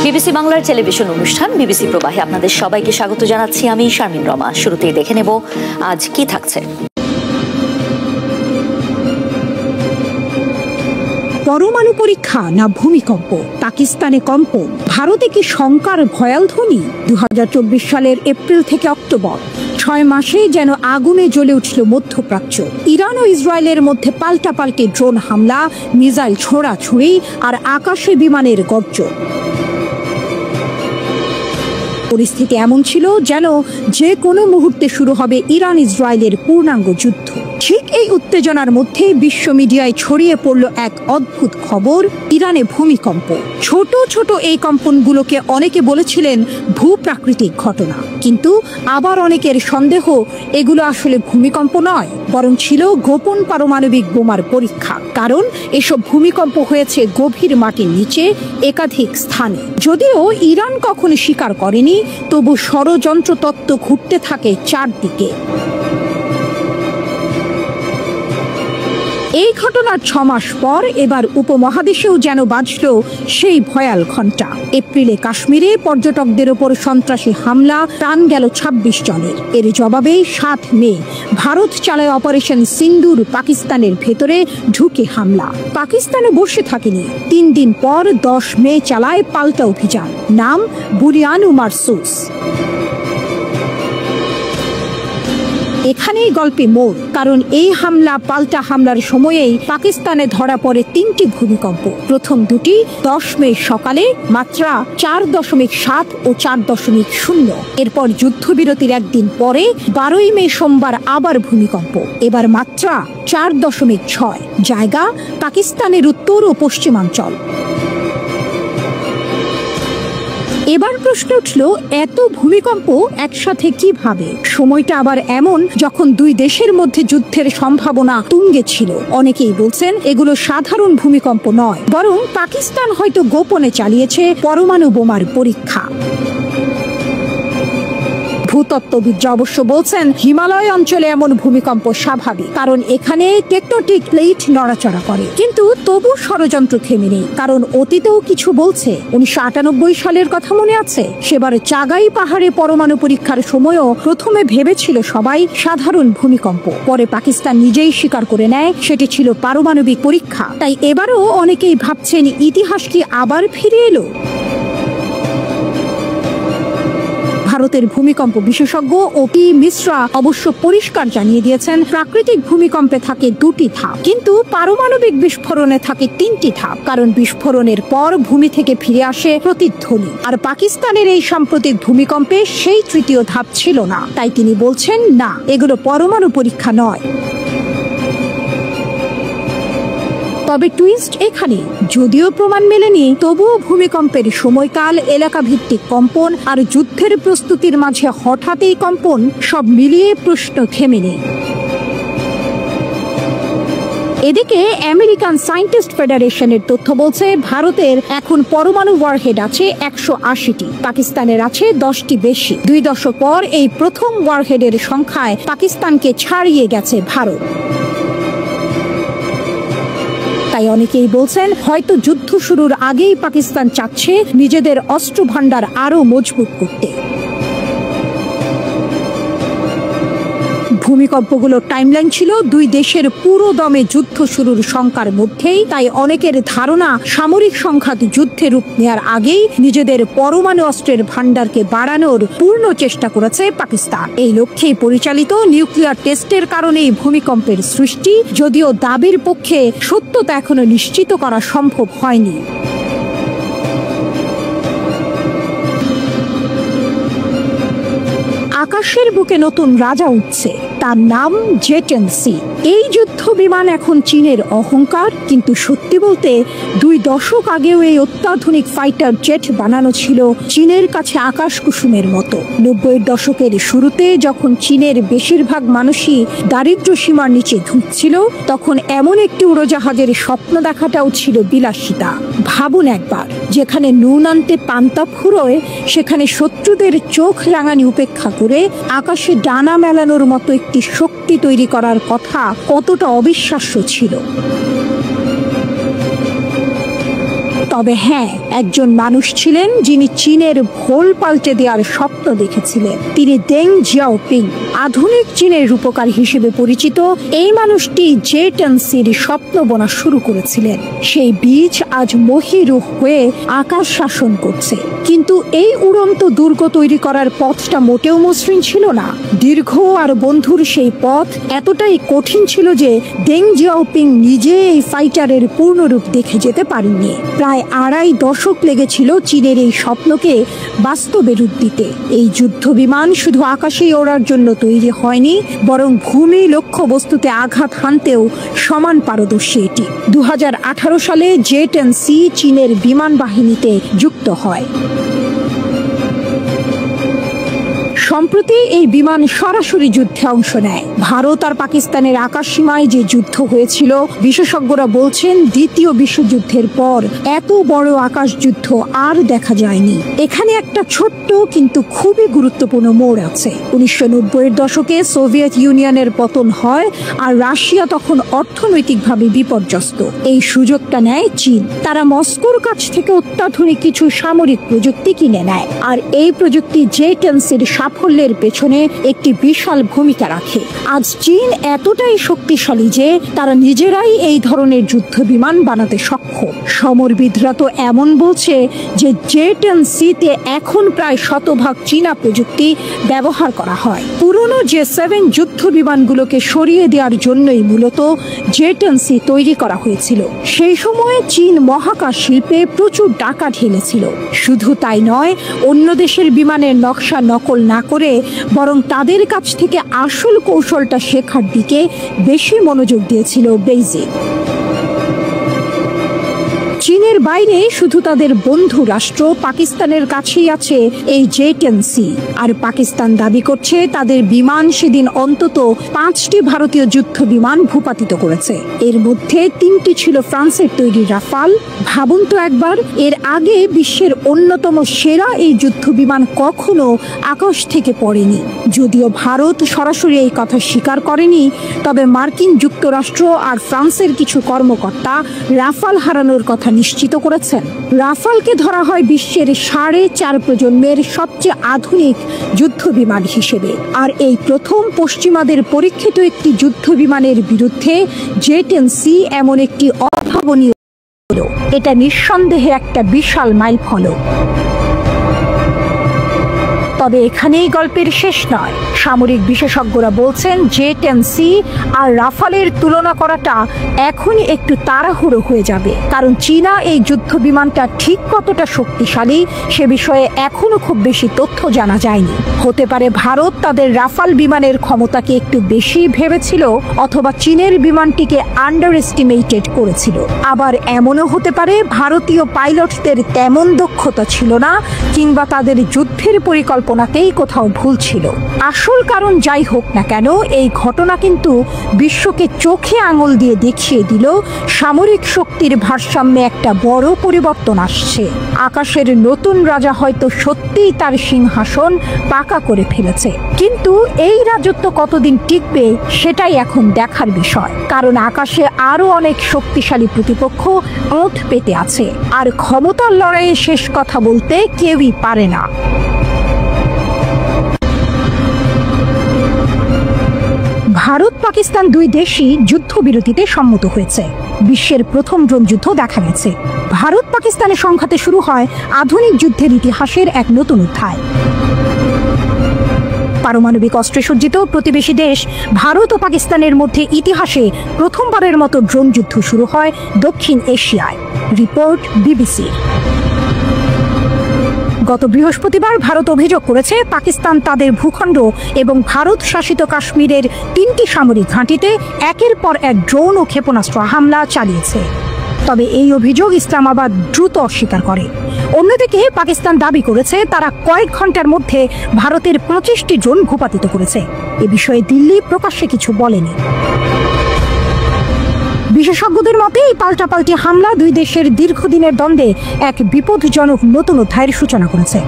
BBC বাংলার television অনুষ্ঠান BBC প্রবাহে আপনাদের সবাইকে স্বাগত জানাচ্ছি। আমি শারমিন রমা। শুরুতেই দেখে নেব আজ কি থাকছে। পরমাণু পরীক্ষা না ভূমিকম্প, পাকিস্তানে কম্পন, ভারতে কি শঙ্কার ভয়াল ধ্বনি। 2024 সালের এপ্রিল থেকে অক্টোবর 6 মাসে যেন আগুনে জ্বলে উঠল মধ্যপ্রাচ্য। ইরান ও ইসরায়েলের মধ্যে পাল্টাপাল্টি ড্রোন হামলা, মিসাইল ছোড়াছুড়ি আর আকাশে বিমানের গর্জন। পরিস্থিতি এমন ছিল যেন যে কোনো মুহূর্তে শুরু হবে ইরান ইসরায়েলের পূর্ণাঙ্গ যুদ্ধ। ঠিক এই উত্তেজনার মধ্যে বিশ্ব মিডিয়ায় ছড়িয়ে পড়ল এক অদ্ভুত খবর, ইরানে ভূমিকম্প। ছোট ছোট এই কম্পনগুলোকে অনেকে বলেছিলেন ভূপ্রাকৃতিক ঘটনা, কিন্তু আবার অনেকের সন্দেহ এগুলো আসলে ভূমিকম্প নয়, বরং ছিল গোপন পারমাণবিক বোমার পরীক্ষা। কারণ এসব ভূমিকম্প হয়েছে গভীর মাটির নিচে একাধিক স্থানে। যদিও ইরান কখনো স্বীকার করেনি, তবু ষড়যন্ত্র তত্ত্ব ঘুরতে থাকে চারদিকে। এই ঘটনার 6 মাস পর এবার উপমহাদেশেও যেন বাজল সেই ভয়াল ঘণ্টা। এপ্রিলে কাশ্মীরে পর্যটকদের ওপর সন্ত্রাসী হামলা, প্রাণ গেল 26 জনের। এর জবাবে 7 মে ভারত চালায় অপারেশন সিন্দুর, পাকিস্তানের ভেতরে ঢুকে হামলা। পাকিস্তানে বসে থাকেনি, 3 দিন পর 10 মে চালায় পাল্টা অভিযান, নাম বুরিয়ানু মারসুস। এখানেই গল্পে মোড়, কারণ এই হামলা পাল্টা হামলার সময়েই পাকিস্তানে ধরা পড়ে 3টি ভূমিকম্প। প্রথম দুটি 10 মে সকালে, মাত্রা 4.7 ও 4.0। এরপর যুদ্ধবিরতির একদিন পরে 12 মে সোমবার আবার ভূমিকম্প, এবার মাত্রা 4.6, জায়গা পাকিস্তানের উত্তর ও পশ্চিমাঞ্চল। এবার প্রশ্ন উঠল, এত ভূমিকম্প একসাথে কিভাবে? সময়টা আবার এমন যখন দুই দেশের মধ্যে যুদ্ধের সম্ভাবনা তুঙ্গে ছিল। অনেকেই বলছেন এগুলো সাধারণ ভূমিকম্প নয়, বরং পাকিস্তান হয়তো গোপনে চালিয়েছে পরমাণু বোমার পরীক্ষা। ভূতত্ত্ববিদরা অবশ্য বলছেন হিমালয় অঞ্চলে এমন ভূমিকম্প স্বাভাবিক, কারণ এখানে টেকটোনিক প্লেট নড়াচড়া করে। কিন্তু তবু ষড়যন্ত্র থেমে নেই, কারণ অতীতেও কিছু বলছে। 1998 সালের কথা মনে আছে? সেবার চাগাই পাহাড়ে পরমাণু পরীক্ষার সময়ও প্রথমে ভেবেছিল সবাই সাধারণ ভূমিকম্প, পরে পাকিস্তান নিজেই স্বীকার করে নেয় সেটি ছিল পারমাণবিক পরীক্ষা। তাই এবারও অনেকেই ভাবছেন ইতিহাস কি আবার ফিরে এলো? ভারতের ভূমিকম্প বিশেষজ্ঞ ওপি মিশ্রা অবশ্য পরিষ্কার জানিয়ে দিয়েছেন, প্রাকৃতিক ভূমিকম্পে থাকে 2টি ধাপ, কিন্তু পারমাণবিক বিস্ফোরণে থাকে 3টি ধাপ। কারণ বিস্ফোরণের পর ভূমি থেকে ফিরে আসে প্রতিধ্বনি, আর পাকিস্তানের এই সাম্প্রতিক ভূমিকম্পে সেই 3য় ধাপ ছিল না। তাই তিনি বলছেন, না, এগুলো পরমাণু পরীক্ষা নয়। তবে টুইস্ট এখানে, যদিও প্রমাণ মেলেনি, তবুও ভূমিকম্পের সময়কাল, এলাকা ভিত্তিক কম্পন আর যুদ্ধের প্রস্তুতির মাঝে হঠাৎই কম্পন, সব মিলিয়ে প্রশ্ন থেমে নেই। এদিকে আমেরিকান সায়েন্টিস্ট ফেডারেশনের তথ্য বলছে ভারতের এখন পরমাণু ওয়ারহেড আছে 180টি, পাকিস্তানের আছে 10টি বেশি। 2 দশক পর এই প্রথম ওয়ারহেডের সংখ্যায় পাকিস্তানকে ছাড়িয়ে গেছে ভারত। তাই অনেকেই বলছেন হয়তো যুদ্ধ শুরুর আগেই পাকিস্তান চাচ্ছে নিজেদের অস্ত্র ভান্ডার আরো মজবুত করতে। ভূমিকম্পগুলোর টাইমলাইন ছিল 2 দেশের পুরো দমে যুদ্ধ শুরুর শঙ্কার মধ্যেই। তাই অনেকের ধারণা সামরিক সংঘাত যুদ্ধে রূপ নেওয়ার আগেই নিজেদের পরমাণু অস্ত্রের ভান্ডারকে বাড়ানোর পূর্ণ চেষ্টা করেছে পাকিস্তান। এই লক্ষ্যেই পরিচালিত নিউক্লিয়ার টেস্টের কারণেই ভূমিকম্পের সৃষ্টি, যদিও দাবির পক্ষে সত্যতা এখনো নিশ্চিত করা সম্ভব হয়নি। আকাশের বুকে নতুন রাজা উঠছে, তার নাম জেটেনসি। এই যুদ্ধ বিমান এখন চীনের অহংকার, কিন্তু সত্যি বলতে 2 দশক আগেও এই অত্যাধুনিক ফাইটার জেট বানানো ছিল চীনের কাছে আকাশ কুসুমের মতো। 90-এর দশকের শুরুতে যখন চীনের বেশিরভাগ মানুষই দারিদ্র্য সীমার নিচে ধুঁকছিল, তখন এমন একটি উড়োজাহাজের স্বপ্ন দেখাটাও ছিল বিলাসিতা। ভাবুন একবার, যেখানে নুন আনতে পান্তা ফুরোয়, সেখানে শত্রুদের চোখ রাঙানি উপেক্ষা করে আকাশে ডানা মেলানোর মতো একটি শক্তি তৈরি করার কথা কতটা অবিশ্বাস্য ছিল। তবে হ্যাঁ, একজন মানুষ ছিলেন যিনি চীনের ভোল পাল্টে দেওয়ার স্বপ্ন দেখেছিলেন। তিনি দেং জিয়াওপিং, আধুনিক চীনের রূপকার হিসেবে পরিচিত। এই মানুষটি জে-10সির স্বপ্ন বোনা শুরু করেছিলেন। সেই বীজ আজ মহীরুহ হয়ে আকাশ শাসন করছে। কিন্তু এই উড়ন্ত দুর্গ তৈরি করার পথটা মোটেও মসৃণ ছিল না। দীর্ঘ আর বন্ধুর সেই পথ এতটাই কঠিন ছিল যে দেং জিয়াওপিং নিজে এই ফাইটারের পূর্ণরূপ দেখে যেতে পারেননি। প্রায় 2.5 দশক লেগেছিল চীনের এই স্বপ্নকে বাস্তবে রূপ দিতে। এই যুদ্ধ বিমান শুধু আকাশেই ওড়ার জন্য তৈরি হয়নি, বরং ভূমি লক্ষ্যবস্তুতে আঘাত হানতেও সমান পারদর্শী এটি। 2018 সালে জে-10সি চীনের বিমান বাহিনীতে যুক্ত হয়। সম্প্রতি এই বিমান সরাসরি যুদ্ধে অংশ নেয়। ভারত আর পাকিস্তানের আকাশ সীমায় যে যুদ্ধ হয়েছিল, বিশেষজ্ঞরা বলছেন দ্বিতীয় বিশ্বযুদ্ধের পর এত বড় আকাশ যুদ্ধ আর দেখা যায়নি। এখানে একটা ছোট্ট কিন্তু খুবই গুরুত্বপূর্ণ মোড় আছে। 1990-এর দশকে সোভিয়েত ইউনিয়নের পতন হয় আর রাশিয়া তখন অর্থনৈতিকভাবে বিপর্যস্ত। এই সুযোগটা নেয় চীন। তারা মস্কোর কাছ থেকে অত্যাধুনিক কিছু সামরিক প্রযুক্তি কিনে নেয়, আর এই প্রযুক্তি জে-10সির সাফল্যের পেছনে একটি বিশাল ভূমিকা রাখে। আজ চীন এতটাই শক্তিশালী যে তারা নিজেরাই এই ধরনের যুদ্ধ বিমান বানাতে সক্ষম। সমরবিদরা তো এমন বলছে যে জে-10সিতে এখন প্রায় 100% চীনা প্রযুক্তি ব্যবহার করা হয়। পুরনো জে-7 যুদ্ধ বিমানগুলোকে সরিয়ে দেওয়ার জন্যই মূলত জে-10সি তৈরি করা হয়েছিল। সেই সময়ে চীন মহাকাশ শিল্পে প্রচুর টাকা ঢেলেছিল। শুধু তাই নয়, অন্য দেশের বিমানের নকশা নকল না করে বরং তাদের কাছ থেকে আসল কৌশলটা শেখার দিকে বেশি মনোযোগ দিয়েছিল বেইজিং। চীনের বাইরে শুধু তাদের বন্ধু রাষ্ট্র পাকিস্তানের কাছেই আছে এই জে-10সি, আর পাকিস্তান দাবি করছে তাদের বিমান সেদিন অন্তত 5টি ভারতীয় যুদ্ধ বিমান ভূপাতিত করেছে। এর মধ্যে 3টি ছিল ফ্রান্সের তৈরি রাফাল। ভাবুন তো একবার, এর আগে বিশ্বের অন্যতম সেরা এই যুদ্ধ বিমান কখনো আকাশ থেকে পড়েনি। যদিও ভারত সরাসরি এই কথা স্বীকার করেনি, তবে মার্কিন যুক্তরাষ্ট্র আর ফ্রান্সের কিছু কর্মকর্তা রাফাল হারানোর কথা নিশ্চিত করেছেন। রাফালকে ধরা হয় বিশ্বের 4.5 প্রজন্মের সবচেয়ে আধুনিক যুদ্ধ বিমান হিসেবে। আর এই প্রথম পশ্চিমাদের পরীক্ষিত একটি যুদ্ধ বিমানের বিরুদ্ধে জে-10সি এমন একটি অভাবনীয়, এটা নিঃসন্দেহে একটা বিশাল মাইলফলক। তবে এখানেই গল্পের শেষ নয়। সামরিক বিশেষজ্ঞরা বলছেন জে-10সি আর রাফালের তুলনা করাটা এখনই একটু তাড়াহুড়ো হয়ে যাবে, কারণ চীনা এই যুদ্ধ বিমানটা ঠিক কতটা শক্তিশালী সে বিষয়ে এখনো খুব বেশি তথ্য জানা যায়নি। হতে পারে ভারত তাদের রাফাল বিমানের ক্ষমতাকে একটু বেশি ভেবেছিল, অথবা চীনের বিমানটিকে আন্ডার এস্টিমেটেড করেছিল। আবার এমনও হতে পারে ভারতীয় পাইলটদের তেমন দক্ষতা ছিল না, কিংবা তাদের যুদ্ধের পরিকল্পনাতেই কোথাও ভুল ছিল। আসল কারণ যাই হোক না কেন, এই ঘটনা কিন্তু বিশ্বকে চোখে আঙুল দিয়ে দেখিয়ে দিল সামরিক শক্তির ভারসাম্যে একটা বড় পরিবর্তন আসছে। আকাশের নতুন রাজা হয়তো সত্যিই তার সিংহাসন পাকা করে ফেলেছে, কিন্তু এই রাজত্ব কতদিন টিকবে সেটাই এখন দেখার বিষয়। কারণ আকাশে আরো অনেক শক্তিশালী প্রতিপক্ষ ওঁঠ পেতে আছে, আর ক্ষমতার লড়াইয়ে শেষ কথা বলতে কেউই পারে না। ভারত পাকিস্তান দুই দেশই যুদ্ধবিরতিতে সম্মত হয়েছে। বিশ্বের প্রথম ড্রোন যুদ্ধ দেখা গেছে। ভারত পাকিস্তানের সংঘাতে শুরু হয় আধুনিক যুদ্ধের ইতিহাসের এক নতুন অধ্যায়। পারমাণবিক অস্ত্রে সজ্জিত প্রতিবেশী দেশ ভারত ও পাকিস্তানের মধ্যে ইতিহাসে প্রথমবারের মতো ড্রোন যুদ্ধ শুরু হয় দক্ষিণ এশিয়ায়। Report BBC. গত বৃহস্পতিবার ভারত অভিযোগ করেছে পাকিস্তান তাদের ভূখণ্ড এবং ভারত শাসিত কাশ্মীরের 3টি সামরিক ঘাঁটিতে একের পর এক ড্রোন ও ক্ষেপণাস্ত্র হামলা চালিয়েছে। তবে এই অভিযোগ ইসলামাবাদ দ্রুত অস্বীকার করে। অন্যদিকে পাকিস্তান দাবি করেছে তারা কয়েক ঘন্টার মধ্যে ভারতের 25টি ড্রোন ভূপাতিত করেছে। এ বিষয়ে দিল্লি প্রকাশ্যে কিছু বলেনি। বিশেষজ্ঞদের মতে এই পাল্টাপাল্টি হামলা দুই দেশের দীর্ঘদিনের দ্বন্দ্বে এক বিপদজনক নতুন অধ্যায়ের সূচনা করেছে।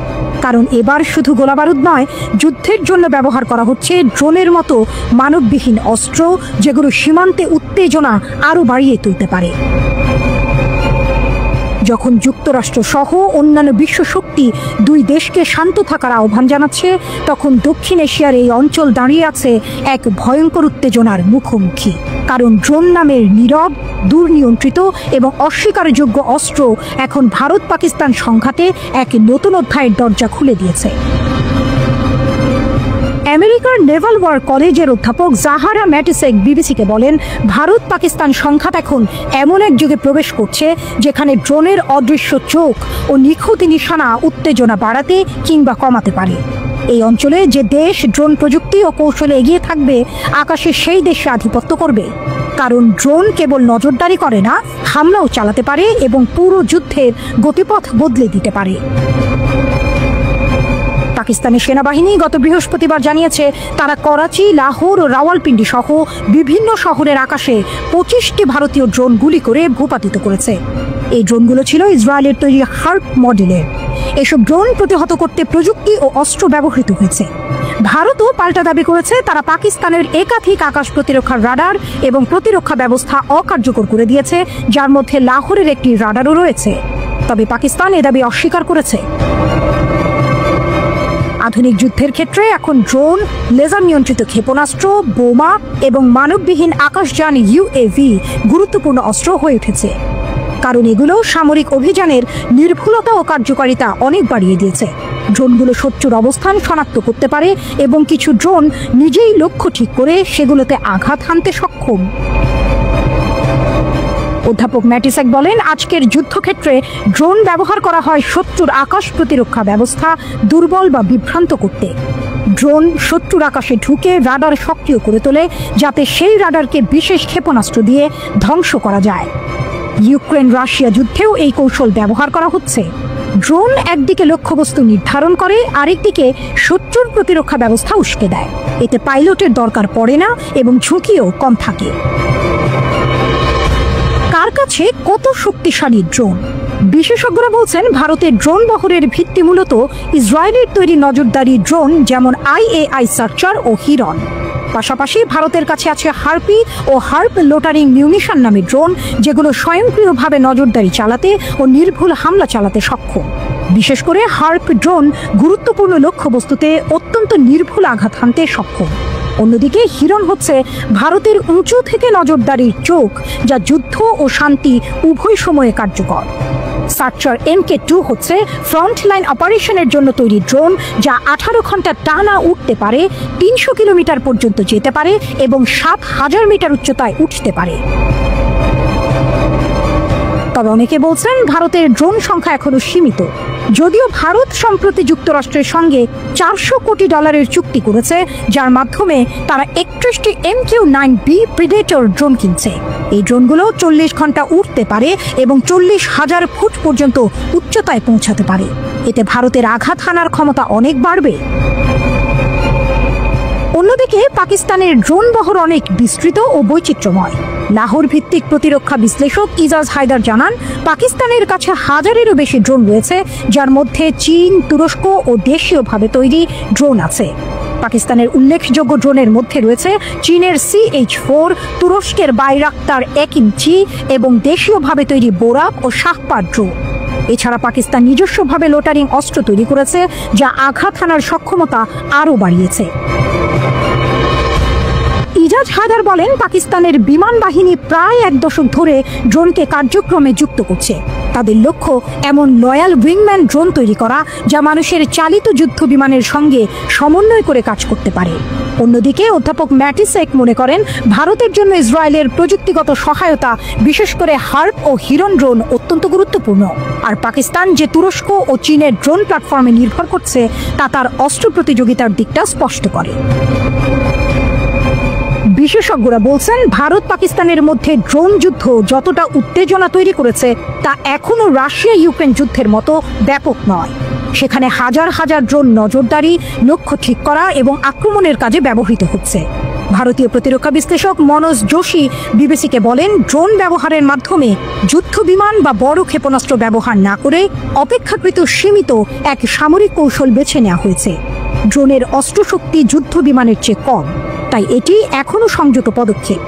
কারণ এবার শুধু গোলাবারুদ নয়, যুদ্ধের জন্য ব্যবহার করা হচ্ছে ড্রোনের মতো মানববিহীন অস্ত্র, যেগুলো সীমান্তে উত্তেজনা আরও বাড়িয়ে তুলতে পারে। যখন যুক্তরাষ্ট্র সহ অন্যান্য বিশ্ব শক্তি দুই দেশকে শান্ত থাকার আহ্বান জানাচ্ছে, তখন দক্ষিণ এশিয়ার এই অঞ্চল দাঁড়িয়ে আছে এক ভয়ঙ্কর উত্তেজনার মুখোমুখি। কারণ ড্রোন নামের নীরব, দুর্নিয়ন্ত্রিত এবং অস্বীকারযোগ্য অস্ত্র এখন ভারত পাকিস্তান সংঘাতে এক নতুন অধ্যায়ের দরজা খুলে দিয়েছে। আমেরিকার নেভাল ওয়ার কলেজের অধ্যাপক জাহারা ম্যাটিসেক বিবিসিকে বলেন, ভারত পাকিস্তান সংঘাত এখন এমন এক যুগে প্রবেশ করছে যেখানে ড্রোনের অদৃশ্য চোখ ও নিখুঁত নিশানা উত্তেজনা বাড়াতে কিংবা কমাতে পারে। এই অঞ্চলে যে দেশ ড্রোন প্রযুক্তি ও কৌশলে এগিয়ে থাকবে, আকাশে সেই দেশে আধিপত্য করবে। কারণ ড্রোন কেবল নজরদারি করে না, হামলাও চালাতে পারে এবং পুরো যুদ্ধের গতিপথ বদলে দিতে পারে। পাকিস্তানের সেনাবাহিনী গত বৃহস্পতিবার জানিয়েছে, তারা করাচি, লাহোর ও রাওয়ালপিন্ডি সহ বিভিন্ন শহরের আকাশে 25টি ভারতীয় ড্রোন গুলি করে ভূপাতিত করেছে। এই ড্রোনগুলো ছিল ইসরায়েলের তৈরি হার্প মডেলের। এসব ড্রোন প্রতিহত করতে প্রযুক্তি ও অস্ত্র ব্যবহৃত হয়েছে। ভারতও পাল্টা দাবি করেছে, তারা পাকিস্তানের একাধিক আকাশ প্রতিরক্ষার রাডার এবং প্রতিরক্ষা ব্যবস্থা অকার্যকর করে দিয়েছে, যার মধ্যে লাহোরের একটি রাডারও রয়েছে। তবে পাকিস্তান এ দাবি অস্বীকার করেছে। আধুনিক যুদ্ধের ক্ষেত্রে এখন ড্রোন, লেজার নিয়ন্ত্রিত ক্ষেপণাস্ত্র, বোমা এবং মানববিহীন আকাশযান UAV গুরুত্বপূর্ণ অস্ত্র হয়ে উঠেছে। কারণ এগুলো সামরিক অভিযানের নির্ভুলতা ও কার্যকারিতা অনেক বাড়িয়ে দিয়েছে। ড্রোনগুলো শত্রুর অবস্থান শনাক্ত করতে পারে এবং কিছু ড্রোন নিজেই লক্ষ্য ঠিক করে সেগুলোতে আঘাত হানতে সক্ষম। অধ্যাপক ম্যাটিসেক বলেন, আজকের যুদ্ধক্ষেত্রে ড্রোন ব্যবহার করা হয় শত্রুর আকাশ প্রতিরক্ষা ব্যবস্থা দুর্বল বা বিভ্রান্ত করতে। ড্রোন শত্রুর আকাশে ঢুকে রাডার সক্রিয় করে তোলে, যাতে সেই রাডারকে বিশেষ ক্ষেপণাস্ত্র দিয়ে ধ্বংস করা যায়। ইউক্রেন রাশিয়া যুদ্ধেও এই কৌশল ব্যবহার করা হচ্ছে। ড্রোন একদিকে লক্ষ্যবস্তু নির্ধারণ করে, আরেকদিকে শত্রুর প্রতিরক্ষা ব্যবস্থা উস্কে দেয়। এতে পাইলটের দরকার পড়ে না এবং ঝুঁকিও কম থাকে। কার কাছে কত শক্তিশালী ড্রোন? বিশেষজ্ঞরা বলছেন, ভারতের ড্রোন বহরের ভিত্তি মূলত ইসরায়েলের তৈরি নজরদারি ড্রোন, যেমন IAI সার্চার ও হিরন। পাশাপাশি ভারতের কাছে আছে হার্পি ও হার্প লোটারিং মিউনিশন নামে ড্রোন, যেগুলো স্বয়ংক্রিয়ভাবে নজরদারি চালাতে ও নির্ভুল হামলা চালাতে সক্ষম। বিশেষ করে হার্প ড্রোন গুরুত্বপূর্ণ লক্ষ্যবস্তুতে অত্যন্ত নির্ভুল আঘাত হানতে সক্ষম। অন্যদিকে হিরন হচ্ছে ভারতের উঁচু থেকে নজরদারির চোখ, যা যুদ্ধ ও শান্তি উভয় সময়ে কার্যকর। সার্চার MK2 হচ্ছে ফ্রন্টলাইন অপারেশনের জন্য তৈরি ড্রোন, যা 18 ঘন্টা টানা উঠতে পারে, 300 কিলোমিটার পর্যন্ত যেতে পারে এবং 7000 মিটার উচ্চতায় উঠতে পারে। তবে অনেকে বলছেন, ভারতের ড্রোন সংখ্যা এখনো সীমিত। যদিও ভারত সম্প্রতি যুক্তরাষ্ট্রের সঙ্গে $400 কোটি চুক্তি করেছে, যার মাধ্যমে তারা 61টি MQ-9B প্রিডেটর ড্রোন কিনছে। এই ড্রোনগুলো 40 ঘন্টা উঠতে পারে এবং 40,000 ফুট পর্যন্ত উচ্চতায় পৌঁছাতে পারে। এতে ভারতের আঘাত হানার ক্ষমতা অনেক বাড়বে। অন্যদিকে পাকিস্তানের ড্রোন বহর অনেক বিস্তৃত ও বৈচিত্র্যময়। লাহোর ভিত্তিক প্রতিরক্ষা বিশ্লেষক ইজাজ হায়দার জানান, পাকিস্তানের কাছে 1000-এরও বেশি ড্রোন রয়েছে, যার মধ্যে চীন, তুরস্ক ও দেশীয়ভাবে তৈরি ড্রোন আছে। পাকিস্তানের উল্লেখযোগ্য ড্রোনের মধ্যে রয়েছে চীনের CH-4, তুরস্কের বাইরাক্তার একইঞ্চি এবং দেশীয়ভাবে তৈরি বোরাক ও শাহপার ড্রোন। এছাড়া পাকিস্তান নিজস্বভাবে লোটারিং অস্ত্র তৈরি করেছে, যা আঘাত হানার সক্ষমতা আরও বাড়িয়েছে। ইজাজ হায়দার বলেন, পাকিস্তানের বিমান বাহিনী প্রায় 1 দশক ধরে ড্রোনকে কার্যক্রমে যুক্ত করছে। তাদের লক্ষ্য এমন লয়াল উইংম্যান ড্রোন তৈরি করা, যা মানুষের চালিত যুদ্ধ বিমানের সঙ্গে সমন্বয় করে কাজ করতে পারে। অন্যদিকে অধ্যাপক ম্যাটিসেক মনে করেন, ভারতের জন্য ইসরায়েলের প্রযুক্তিগত সহায়তা, বিশেষ করে হার্প ও হিরন ড্রোন অত্যন্ত গুরুত্বপূর্ণ। আর পাকিস্তান যে তুরস্ক ও চীনের ড্রোন প্ল্যাটফর্মে নির্ভর করছে, তা তার অস্ত্র প্রতিযোগিতার দিকটা স্পষ্ট করে। বিশেষজ্ঞরা বলছেন, ভারত পাকিস্তানের মধ্যে ড্রোন যুদ্ধ যতটা উত্তেজনা তৈরি করেছে, তা এখনও রাশিয়া ইউক্রেন যুদ্ধের মতো ব্যাপক নয়। সেখানে হাজার হাজার ড্রোন নজরদারি, লক্ষ্য ঠিক করা এবং আক্রমণের কাজে ব্যবহৃত হচ্ছে। ভারতীয় প্রতিরক্ষা বিশ্লেষক মনোজ যোশী বিবিসিকে বলেন, ড্রোন ব্যবহারের মাধ্যমে যুদ্ধ বিমান বা বড় ক্ষেপণাস্ত্র ব্যবহার না করে অপেক্ষাকৃত সীমিত এক সামরিক কৌশল বেছে নেওয়া হয়েছে। ড্রোনের অস্ত্রশক্তি যুদ্ধ বিমানের চেয়ে কম, তাই এটি এখনো সংযত পদক্ষেপ।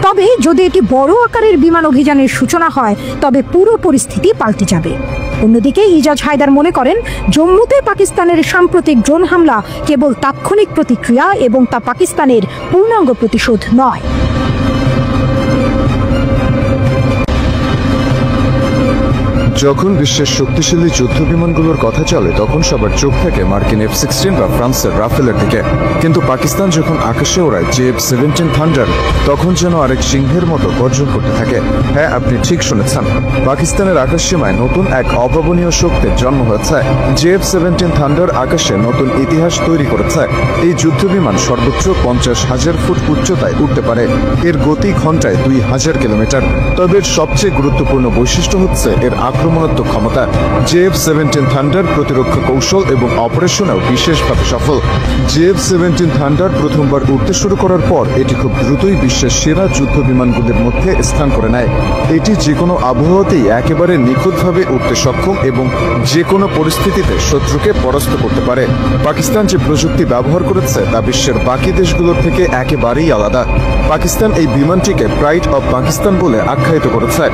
তবে যদি এটি বড় আকারের বিমান অভিযানের সূচনা হয় তবে পুরো পরিস্থিতি পাল্টে যাবে। অন্যদিকে ইজাজ হায়দার মনে করেন, জম্মুতে পাকিস্তানের সাম্প্রতিক ড্রোন হামলা কেবল তাৎক্ষণিক প্রতিক্রিয়া এবং তা পাকিস্তানের পূর্ণাঙ্গ প্রতিশোধ নয়। যখন বিশ্বের শক্তিশালী যুদ্ধ বিমানগুলোর কথা চলে তখন সবার চোখ থাকে মার্কিন F-16 বা ফ্রান্সের রাফেলের দিকে, কিন্তু পাকিস্তান যখন আকাশে ওড়ায় JF-17 থান্ডার তখন যেন আরেক সিংহের মতো গর্জন করতে থাকে। হ্যাঁ, আপনি ঠিক শুনেছেন, পাকিস্তানের আকাশসীমায় নতুন এক অভাবনীয় শক্তির জন্ম হয়েছে। JF-17 থান্ডার আকাশে নতুন ইতিহাস তৈরি করেছে। এই যুদ্ধ বিমান সর্বোচ্চ 50,000 ফুট উচ্চতায় উঠতে পারে। এর গতি ঘন্টায় 2000 কিলোমিটার। তবে এর সবচেয়ে গুরুত্বপূর্ণ বৈশিষ্ট্য হচ্ছে এর আক্রমণাত্মক ক্ষমতা। JF-17 থান্ডার প্রতিরক্ষা কৌশল এবং অপারেশনেও বিশেষভাবে সফল। JF-17 থান্ডার প্রথমবার উঠতে শুরু করার পর এটি খুব দ্রুতই বিশ্বের সেরা যুদ্ধ বিমানগুলির মধ্যে স্থান করে নেয়। এটি যে কোনো আবহাওয়াতেই একেবারে নিখুঁতভাবে উঠতে সক্ষম এবং যে কোনো পরিস্থিতিতে শত্রুকে পরাস্ত করতে পারে। পাকিস্তান যে প্রযুক্তি ব্যবহার করেছে তা বিশ্বের বাকি দেশগুলোর থেকে একেবারেই আলাদা। পাকিস্তান এই বিমানটিকে প্রাইড অব পাকিস্তান বলে আখ্যায়িত করেছে।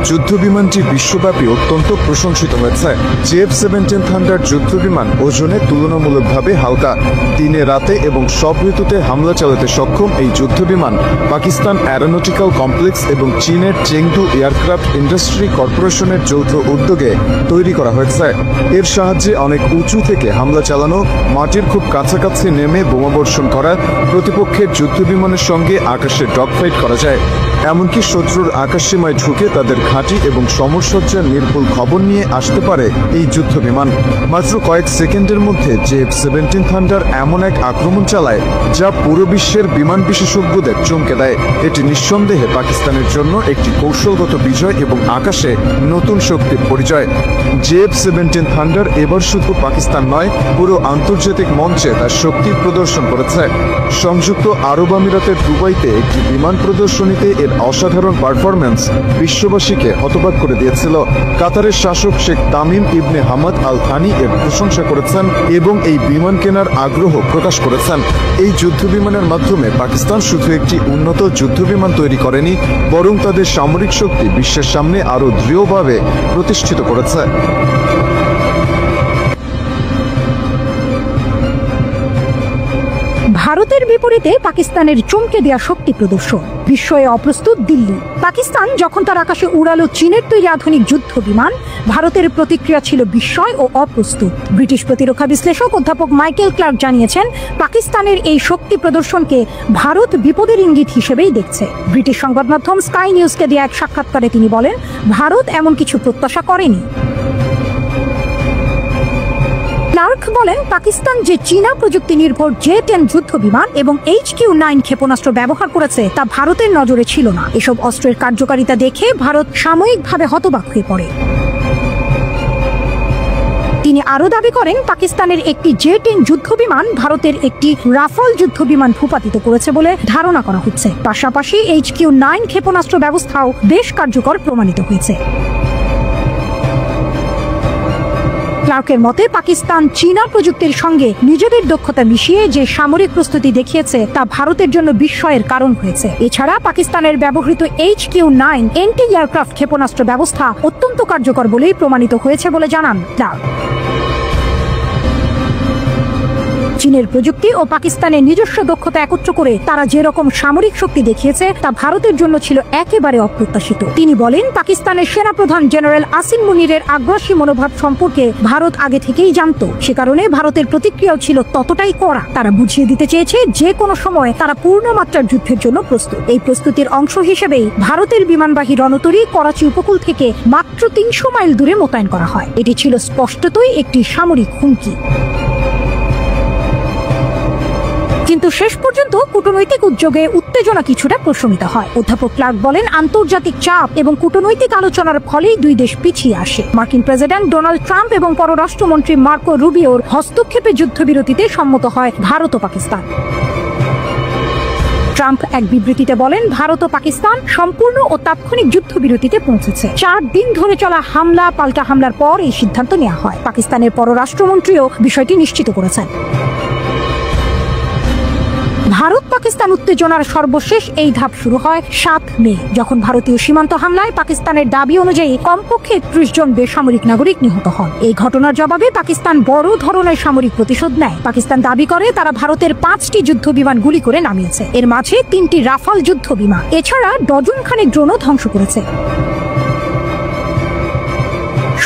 যুদ্ধ বিমানটি বিশ্বব্যাপী অত্যন্ত প্রশংসিত হয়েছে। JF-17 থান্ডার যুদ্ধ বিমান ওজনে তুলনামূলকভাবে হালকা। দিনে রাতে এবং সব ঋতুতে হামলা চালাতে সক্ষম এই যুদ্ধ বিমান পাকিস্তান অ্যারোনটিক্যাল কমপ্লেক্স এবং চীনের চেংদু এয়ারক্রাফট ইন্ডাস্ট্রি কর্পোরেশনের যৌথ উদ্যোগে তৈরি করা হয়েছে। এর সাহায্যে অনেক উঁচু থেকে হামলা চালানো, মাটির খুব কাছাকাছি নেমে বোমাবর্ষণ করা, প্রতিপক্ষের যুদ্ধ বিমানের সঙ্গে আকাশে ডগফাইট করা যায়, এমনকি শত্রুর আকাশসীমায় ঢুকে তাদের ঘাঁটি এবং সমরসজ্জার নির্ভুল খবর নিয়ে আসতে পারে এই যুদ্ধ বিমান। মাত্র কয়েক সেকেন্ডের মধ্যে JF-17 থান্ডার এমন এক আক্রমণ চালায় যা পুরো বিশ্বের বিমান বিশেষজ্ঞদের চমকে দেয়। এটি নিঃসন্দেহে পাকিস্তানের জন্য একটি কৌশলগত বিজয় এবং আকাশে নতুন শক্তির পরিচয়। JF-17 থান্ডার এবার শুধু পাকিস্তান নয়, পুরো আন্তর্জাতিক মঞ্চে তার শক্তির প্রদর্শন করেছে। সংযুক্ত আরব আমিরাতের দুবাইতে একটি বিমান প্রদর্শনীতে এর অসাধারণ পারফরম্যান্স বিশ্ববাসীকে হতবাক করে দিয়েছিল। কাতারের শাসক শেখ তামিম ইবনে হামাদ আল থানি এর প্রশংসা করেছেন এবং এই বিমান কেনার আগ্রহ প্রকাশ করেছেন। এই যুদ্ধ বিমানের মাধ্যমে পাকিস্তান শুধু একটি উন্নত যুদ্ধ বিমান তৈরি করেনি, বরং তাদের সামরিক শক্তি বিশ্বের সামনে আরও দৃঢ়ভাবে প্রতিষ্ঠিত করেছে। ভারতের বিপরীতে পাকিস্তানের চমকে দেয়া শক্তি প্রদর্শন। বিস্ময়ে অপ্রস্তুত দিল্লি। পাকিস্তান যখন তার আকাশে উড়ালো চীনের তৈরি আধুনিক যুদ্ধ বিমান, ভারতের প্রতিক্রিয়া ছিল বিস্ময় ও অপ্রস্তুত। ব্রিটিশ প্রতিরক্ষা বিশ্লেষক অধ্যাপক মাইকেল ক্লার্ক জানিয়েছেন, পাকিস্তানের এই শক্তি প্রদর্শনকে ভারত বিপদের ইঙ্গিত হিসেবেই দেখছে। ব্রিটিশ সংবাদ মাধ্যম স্কাই নিউজকে দেয়া এক সাক্ষাৎকারে তিনি বলেন, ভারত এমন কিছু প্রত্যাশা করেনি। ক্লার্ক বলেন, পাকিস্তান যে চীনা প্রযুক্তি নির্ভর J-10 যুদ্ধ বিমান এবং HQ-9 ক্ষেপণাস্ত্র ব্যবহার করেছে তা ভারতের নজরে ছিল না। এসব অস্ত্রের কার্যকারিতা দেখে ভারত সাময়িকভাবে হতবাক হয়ে পড়ে। তিনি আরো দাবি করেন, পাকিস্তানের একটি J-10 যুদ্ধ বিমান ভারতের একটি রাফাল যুদ্ধ বিমান ভূপাতিত করেছে বলে ধারণা করা হচ্ছে। পাশাপাশি HQ-9 ক্ষেপণাস্ত্র ব্যবস্থাও বেশ কার্যকর প্রমাণিত হয়েছে। ক্লার্কের মতে, পাকিস্তান চীনা প্রযুক্তির সঙ্গে নিজেদের দক্ষতা মিশিয়ে যে সামরিক প্রস্তুতি দেখিয়েছে তা ভারতের জন্য বিস্ময়ের কারণ হয়েছে। এছাড়া পাকিস্তানের ব্যবহৃত HQ-9 এন্টি এয়ারক্রাফট ক্ষেপণাস্ত্র ব্যবস্থা অত্যন্ত কার্যকর বলেই প্রমাণিত হয়েছে বলে জানান ক্লার্ক। চীনের প্রযুক্তি ও পাকিস্তানের নিজস্ব দক্ষতা একত্র করে তারা যেরকম সামরিক শক্তি দেখিয়েছে তা ভারতের জন্য ছিল একেবারে অপ্রত্যাশিত। তিনি বলেন, পাকিস্তানের সেনাপ্রধান জেনারেল আসিম মুনিরের আগ্রাসী মনোভাব সম্পর্কে ভারত আগে থেকেই জানত। সে কারণে ভারতের প্রতিক্রিয়াও ছিল ততটাই কড়া। তারা বুঝিয়ে দিতে চেয়েছে যে কোনো সময় তারা পূর্ণমাত্রার যুদ্ধের জন্য প্রস্তুত। এই প্রস্তুতির অংশ হিসেবেই ভারতের বিমানবাহী রণতরী করাচি উপকূল থেকে মাত্র 300 মাইল দূরে মোতায়েন করা হয়। এটি ছিল স্পষ্টতই একটি সামরিক হুমকি। কিন্তু শেষ পর্যন্ত কূটনৈতিক উদ্যোগে উত্তেজনা কিছুটা প্রশমিত হয়। অধ্যাপক ক্লার্ক বলেন, আন্তর্জাতিক চাপ এবং কূটনৈতিক আলোচনার ফলেই দুই দেশ পিছিয়ে আসে। মার্কিন প্রেসিডেন্ট ডোনাল্ড ট্রাম্প এবং পররাষ্ট্রমন্ত্রী মার্কো রুবিওর হস্তক্ষেপে যুদ্ধবিরতিতে সম্মত হয় ভারত ও পাকিস্তান। ট্রাম্প এক বিবৃতিতে বলেন, ভারত ও পাকিস্তান সম্পূর্ণ ও তাৎক্ষণিক যুদ্ধবিরতিতে পৌঁছেছে। 4 দিন ধরে চলা হামলা পাল্টা হামলার পর এই সিদ্ধান্ত নেওয়া হয়। পাকিস্তানের পররাষ্ট্রমন্ত্রীও বিষয়টি নিশ্চিত করেছেন। ভারত পাকিস্তান উত্তেজনার সর্বশেষ এই ধাপ শুরু হয় 7 মে, যখন ভারতীয় সীমান্ত হামলায় পাকিস্তানের দাবি অনুযায়ী কমপক্ষে 31 জন বেসামরিক নাগরিক নিহত হন। এই ঘটনার জবাবে পাকিস্তান বড় ধরনের সামরিক প্রতিশোধ নেয়। পাকিস্তান দাবি করে তারা ভারতের 5টি যুদ্ধ বিমান গুলি করে নামিয়েছে, এর মাঝে 3টি রাফাল যুদ্ধ বিমান, এছাড়া ডজন খানেক ড্রোনও ধ্বংস করেছে।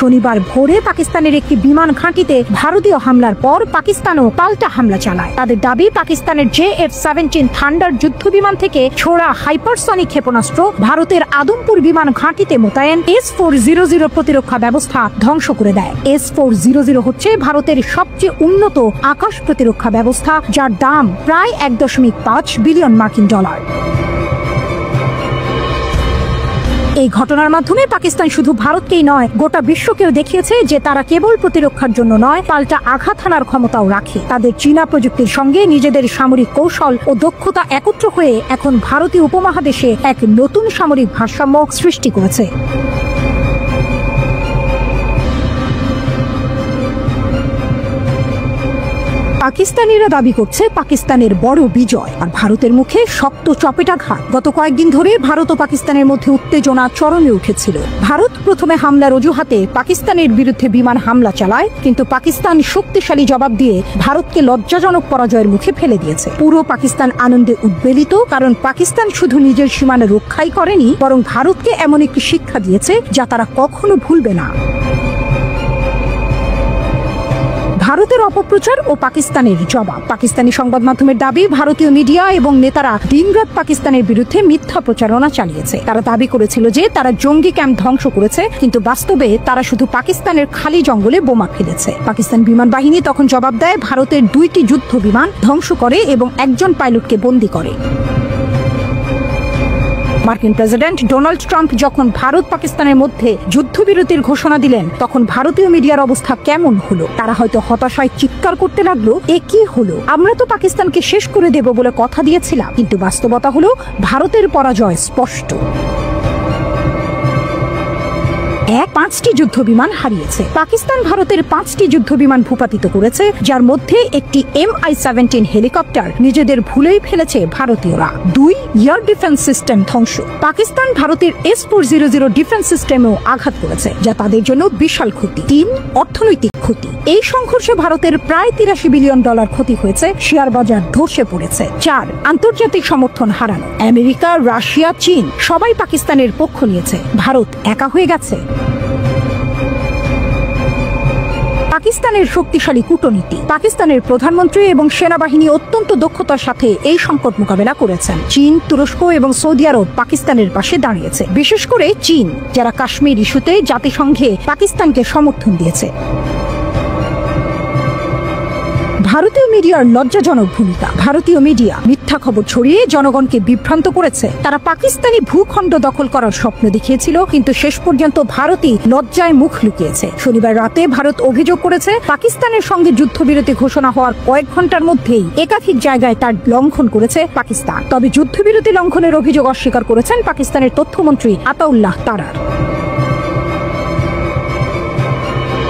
শনিবার ভোরে পাকিস্তানের একটি বিমান ঘাঁটিতে ভারতীয় হামলার পর পাকিস্তানও পাল্টা হামলা চালায়। তাদের দাবি, পাকিস্তানের JF-17 থান্ডার যুদ্ধ বিমান থেকে ছোড়া হাইপারসনিক ক্ষেপণাস্ত্র ভারতের আদমপুর বিমান ঘাঁটিতে মোতায়েন S-400 প্রতিরক্ষা ব্যবস্থা ধ্বংস করে দেয়। S-400 হচ্ছে ভারতের সবচেয়ে উন্নত আকাশ প্রতিরক্ষা ব্যবস্থা, যার দাম প্রায় 1.5 বিলিয়ন মার্কিন ডলার। এই ঘটনার মাধ্যমে পাকিস্তান শুধু ভারতকেই নয়, গোটা বিশ্বকেও দেখিয়েছে যে তারা কেবল প্রতিরক্ষার জন্য নয়, পাল্টা আঘাত হানার ক্ষমতাও রাখে। তাদের চীনা প্রযুক্তির সঙ্গে নিজেদের সামরিক কৌশল ও দক্ষতা একত্র হয়ে এখন ভারতীয় উপমহাদেশে এক নতুন সামরিক ভারসাম্য সৃষ্টি করেছে। পাকিস্তানিরা দাবি করছে পাকিস্তানের বড় বিজয়, আর ভারতের মুখে শক্ত চপেটাঘাত। গত কয়েকদিন ধরে ভারত ও পাকিস্তানের মধ্যে উত্তেজনা চরমে উঠেছিল। ভারত প্রথমে হামলার অজুহাতে পাকিস্তানের বিরুদ্ধে বিমান হামলা চালায়, কিন্তু পাকিস্তান শক্তিশালী জবাব দিয়ে ভারতকে লজ্জাজনক পরাজয়ের মুখে ফেলে দিয়েছে। পুরো পাকিস্তান আনন্দে উদ্বেলিত, কারণ পাকিস্তান শুধু নিজের সীমানা রক্ষাই করেনি, বরং ভারতকে এমন একটি শিক্ষা দিয়েছে যা তারা কখনো ভুলবে না। ভারতের অপপ্রচার ও পাকিস্তানের জবাব। পাকিস্তানি সংবাদ মাধ্যমের দাবি, ভারতীয় মিডিয়া এবং নেতারা দিনরাত পাকিস্তানের বিরুদ্ধে মিথ্যা প্রচারণা চালিয়েছে। তারা দাবি করেছিল যে তারা জঙ্গি ক্যাম্প ধ্বংস করেছে, কিন্তু বাস্তবে তারা শুধু পাকিস্তানের খালি জঙ্গলে বোমা ফেলেছে। পাকিস্তান বিমান বাহিনী তখন জবাব দেয়, ভারতের 2টি যুদ্ধ বিমান ধ্বংস করে এবং একজন পাইলটকে বন্দী করে। মার্কিন প্রেসিডেন্ট ডোনাল্ড ট্রাম্প যখন ভারত পাকিস্তানের মধ্যে যুদ্ধবিরতির ঘোষণা দিলেন, তখন ভারতীয় মিডিয়ার অবস্থা কেমন হলো? তারা হয়তো হতাশায় চিৎকার করতে লাগলো, এ কি হলো? আমরা তো পাকিস্তানকে শেষ করে দেব বলে কথা দিয়েছিলাম। কিন্তু বাস্তবতা হলো ভারতের পরাজয় স্পষ্ট। 5টি যুদ্ধ বিমান হারিয়েছে। পাকিস্তান ভারতের 5টি যুদ্ধ বিমান ভূপাতিত করেছে, যার মধ্যে একটি MI-17 হেলিকপ্টার নিজেদের ভুলেই ফেলেছে ভারতীয়রা। 2 এয়ার ডিফেন্স সিস্টেম ধ্বংস। পাকিস্তান ভারতের S-400 ডিফেন্স সিস্টেমেও আঘাত করেছে, যা তাদের জন্য বিশাল ক্ষতি। 3 অর্থনৈতিক ক্ষতি। এই সংঘর্ষে ভারতের প্রায় $83 বিলিয়ন ক্ষতি হয়েছে, শেয়ার বাজার ধসে পড়েছে। 4 আন্তর্জাতিক সমর্থন হারানো। আমেরিকা, রাশিয়া, চীন সবাই পাকিস্তানের পক্ষ নিয়েছে, ভারত একা হয়ে গেছে। পাকিস্তানের শক্তিশালী কূটনীতি। পাকিস্তানের প্রধানমন্ত্রী এবং সেনাবাহিনী অত্যন্ত দক্ষতার সাথে এই সংকট মোকাবেলা করেছেন। চীন, তুরস্ক এবং সৌদি আরব পাকিস্তানের পাশে দাঁড়িয়েছে, বিশেষ করে চীন, যারা কাশ্মীর ইস্যুতে জাতিসংঘে পাকিস্তানকে সমর্থন দিয়েছে। ভারতীয় মিডিয়ার লজ্জাজনক ভূমিকা। ভারতীয় মিডিয়া মিথ্যা খবর ছড়িয়ে জনগণকে বিভ্রান্ত করেছে। তারা পাকিস্তানি ভূখণ্ড দখল করার স্বপ্ন দেখিয়েছিল, কিন্তু শেষ পর্যন্ত ভারতই লজ্জায় মুখ লুকিয়েছে। শনিবার রাতে ভারত অভিযোগ করেছে, পাকিস্তানের সঙ্গে যুদ্ধবিরতি ঘোষণা হওয়ার কয়েক ঘন্টার মধ্যেই একাধিক জায়গায় তার লঙ্ঘন করেছে পাকিস্তান। তবে যুদ্ধবিরতি লঙ্ঘনের অভিযোগ অস্বীকার করেছেন পাকিস্তানের তথ্যমন্ত্রী আতাউল্লাহ তারার।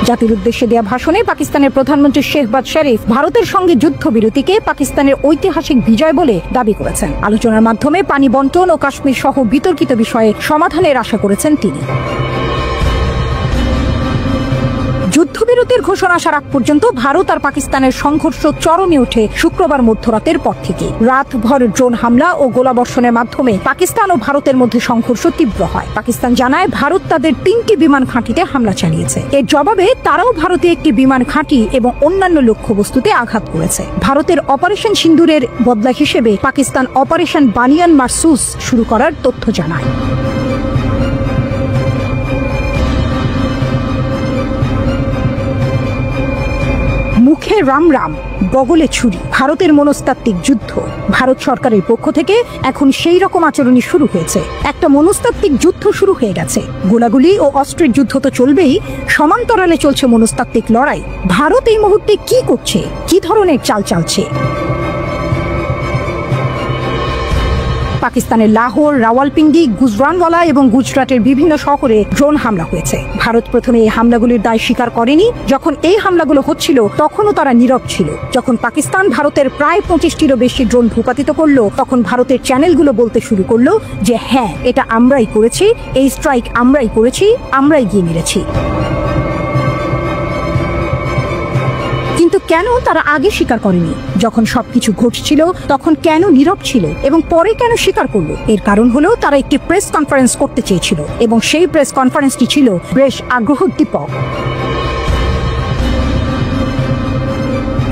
জাতির উদ্দেশ্যে দেয়া ভাষণে পাকিস্তানের প্রধানমন্ত্রী শেহবাজ শরীফ ভারতের সঙ্গে যুদ্ধবিরতিকে পাকিস্তানের ঐতিহাসিক বিজয় বলে দাবি করেছেন। আলোচনার মাধ্যমে পানি বন্টন ও কাশ্মীর সহ বিতর্কিত বিষয়ে সমাধানের আশা করেছেন তিনি। যুদ্ধবিরতির ঘোষণা আসার আগ পর্যন্ত ভারত আর পাকিস্তানের সংঘর্ষ চরমে ওঠে শুক্রবার মধ্যরাতের পর থেকে। রাতভর ড্রোন হামলা ও গোলাবর্ষণের মাধ্যমে পাকিস্তান ও ভারতের মধ্যে সংঘর্ষ তীব্র হয়। পাকিস্তান জানায়, ভারত তাদের 3টি বিমান ঘাঁটিতে হামলা চালিয়েছে। এর জবাবে তারাও ভারতে একটি বিমান ঘাঁটি এবং অন্যান্য লক্ষ্যবস্তুতে আঘাত করেছে। ভারতের অপারেশন সিন্দুরের বদলা হিসেবে পাকিস্তান অপারেশন বানিয়ান মারসুস শুরু করার তথ্য জানায়। মুখে রাম রাম, বগলে ছুরি, ভারতের মনস্তাত্ত্বিক যুদ্ধ। ভারত সরকারের পক্ষ থেকে এখন সেই রকম আচরণই শুরু হয়েছে। একটা মনস্তাত্ত্বিক যুদ্ধ শুরু হয়ে গেছে। গোলাগুলি ও অস্ত্রের যুদ্ধ তো চলবেই, সমান্তরালে চলছে মনস্তাত্ত্বিক লড়াই। ভারত এই মুহূর্তে কি করছে, কি ধরনের চাল চালছে? পাকিস্তানের লাহোর, রাওয়ালপিন্ডি, গুজরানওয়ালা এবং গুজরাটের বিভিন্ন শহরে ড্রোন হামলা হয়েছে। ভারত প্রথমে এই হামলাগুলির দায় স্বীকার করেনি। যখন এই হামলাগুলো হচ্ছিল তখনও তারা নীরব ছিল। যখন পাকিস্তান ভারতের প্রায় 25টিরও বেশি ড্রোন ভূপাতিত করলো, তখন ভারতের চ্যানেলগুলো বলতে শুরু করলো যে হ্যাঁ, এটা আমরাই করেছি, এই স্ট্রাইক আমরাই করেছি, আমরাই গিয়ে মেরেছি। কিন্তু কেন তারা আগে স্বীকার করেনি? যখন সবকিছু ঘটছিল তখন কেন নীরব ছিল এবং পরে কেন স্বীকার করলো? এর কারণ হলো তারা একটি প্রেস কনফারেন্স করতে চেয়েছিল এবং সেই প্রেস কনফারেন্সটি ছিল বেশ আগ্রহোদ্দীপক।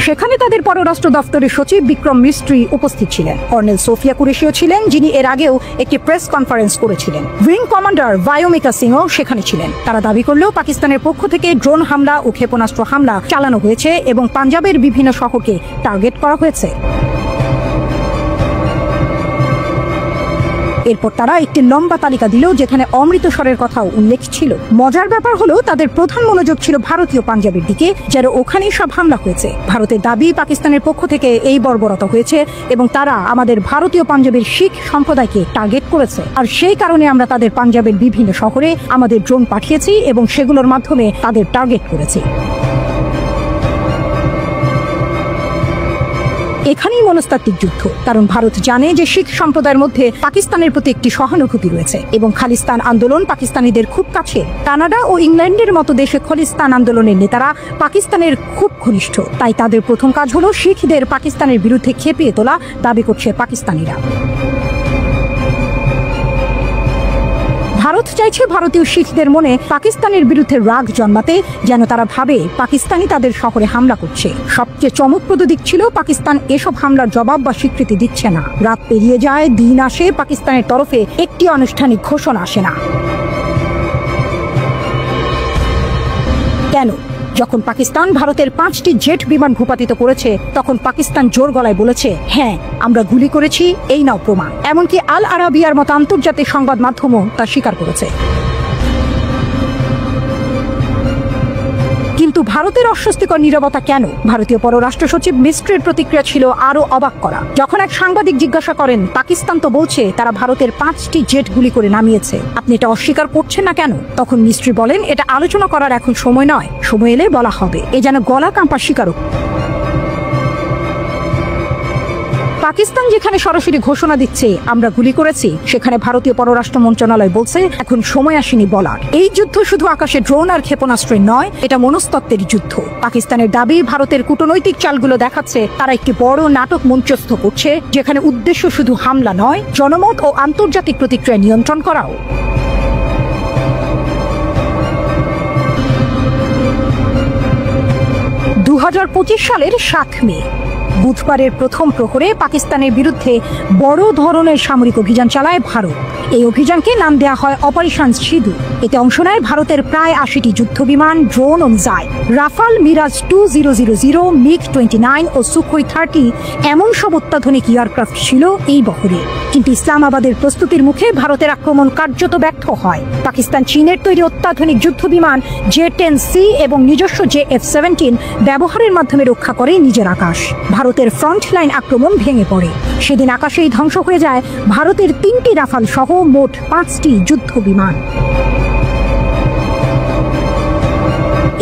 সেখানে তাদের পররাষ্ট্র দপ্তরের সচিব বিক্রম মিস্ত্রি উপস্থিত ছিলেন। কর্নেল সোফিয়া কুরেশিও ছিলেন, যিনি এর আগেও একটি প্রেস কনফারেন্স করেছিলেন। উইং কমান্ডার ভায়োমিকা সিংও সেখানে ছিলেন। তারা দাবি করলেও পাকিস্তানের পক্ষ থেকে ড্রোন হামলা ও ক্ষেপণাস্ত্র হামলা চালানো হয়েছে এবং পাঞ্জাবের বিভিন্ন শহরকে টার্গেট করা হয়েছে। এরপর তারা একটি লম্বা তালিকা দিল যেখানে অমৃতসরের কথাও উল্লেখ ছিল। মজার ব্যাপার হলো তাদের প্রধান মনোযোগ ছিল ভারতীয় পাঞ্জাবের দিকে, যেন ওখানেই সব হামলা হয়েছে। ভারতের দাবি পাকিস্তানের পক্ষ থেকে এই বর্বরতা হয়েছে এবং তারা আমাদের ভারতীয় পাঞ্জাবের শিখ সম্প্রদায়কে টার্গেট করেছে, আর সেই কারণে আমরা তাদের পাঞ্জাবের বিভিন্ন শহরে আমাদের ড্রোন পাঠিয়েছি এবং সেগুলোর মাধ্যমে তাদের টার্গেট করেছি। এখানেই মনস্তাত্ত্বিক যুদ্ধ, কারণ ভারত জানে যে শিখ সম্প্রদায়ের মধ্যে পাকিস্তানের প্রতি একটি সহানুভূতি রয়েছে এবং খালিস্তান আন্দোলন পাকিস্তানিদের খুব কাছে। কানাডা ও ইংল্যান্ডের মতো দেশে খালিস্তান আন্দোলনের নেতারা পাকিস্তানের খুব ঘনিষ্ঠ, তাই তাদের প্রথম কাজ হলো শিখদের পাকিস্তানের বিরুদ্ধে খেপিয়ে তোলা, দাবি করছে পাকিস্তানিরা। ভারত চাইছে ভারতীয় শিখদের মনে পাকিস্তানের বিরুদ্ধে রাগ জন্মাতে, যেন তারা ভাবে পাকিস্তানি তাদের শহরে হামলা করছে। সবচেয়ে চমকপ্রদ দিক ছিল পাকিস্তান এসব হামলার জবাব বা স্বীকৃতি দিচ্ছে না। রাত পেরিয়ে যায়, দিন আসে, পাকিস্তানের তরফে একটি আনুষ্ঠানিক ঘোষণা আসে না। কেন? যখন পাকিস্তান ভারতের 5টি জেট বিমান ভূপাতিত করেছে তখন পাকিস্তান জোর গলায় বলেছে হ্যাঁ, আমরা গুলি করেছি, এই নাও প্রমাণ। এমনকি আল আরাবিয়ার মতো আন্তর্জাতিক সংবাদ মাধ্যমও তা স্বীকার করেছে। কিন্তু ভারতের অস্বস্তিকর নীরবতা কেন? ভারতীয় পররাষ্ট্র সচিব মিস্ত্রির প্রতিক্রিয়া ছিল আরো অবাক করা। যখন এক সাংবাদিক জিজ্ঞাসা করেন পাকিস্তান তো বলছে তারা ভারতের 5টি জেট গুলি করে নামিয়েছে, আপনি এটা অস্বীকার করছেন না কেন? তখন মিস্ত্রি বলেন এটা আলোচনা করার এখন সময় নয়, সময় এলে বলা হবে। এ যেন গলা কাঁপা স্বীকারোক্তি। পাকিস্তান যেখানে সরাসরি ঘোষণা দিচ্ছে আমরা গুলি করেছি, সেখানে ভারতীয় পররাষ্ট্র মন্ত্রণালয় বলছে এখন সময় আসেনি বলার। এই যুদ্ধ শুধু আকাশে ড্রোন আর ক্ষেপণাস্ত্রের নয়, এটা মনস্তত্ত্বের যুদ্ধ। পাকিস্তানের দাবি ভারতের কূটনৈতিক চালগুলো দেখাচ্ছে তারা একটি বড় নাটক মঞ্চস্থ করছে, যেখানে উদ্দেশ্য শুধু হামলা নয়, জনমত ও আন্তর্জাতিক প্রতিক্রিয়া নিয়ন্ত্রণ করাও। 2025 সালের 7 মে বুধবারের প্রথম প্রহরে পাকিস্তানের বিরুদ্ধে বড় ধরনের সামরিক অভিযান চালায় ভারত। এই অভিযানকে নাম দেওয়া হয় অপারেশন সিঁদুর। এতে অংশ নেয় ভারতের প্রায় 80টি যুদ্ধ বিমান, ড্রোন ও মিসাইল। রাফাল, মিরাজ 2000, MiG-29 ও সুখোই 30 এমন সব অত্যাধুনিক এয়ারক্রাফট ছিল এই বহরে। কিন্তু ইসলামাবাদের প্রস্তুতির মুখে ভারতের আক্রমণ কার্যত ব্যর্থ হয়। পাকিস্তান চীনের তৈরি অত্যাধুনিক যুদ্ধ বিমান J-10C এবং নিজস্ব JF-17 ব্যবহারের মাধ্যমে রক্ষা করে নিজের আকাশ। ভারতের ফ্রন্ট লাইন আক্রমণ ভেঙে পড়ে। সেদিন আকাশেই ধ্বংস হয়ে যায় ভারতের 3টি রাফাল সহ মোট 5টি যুদ্ধ বিমান।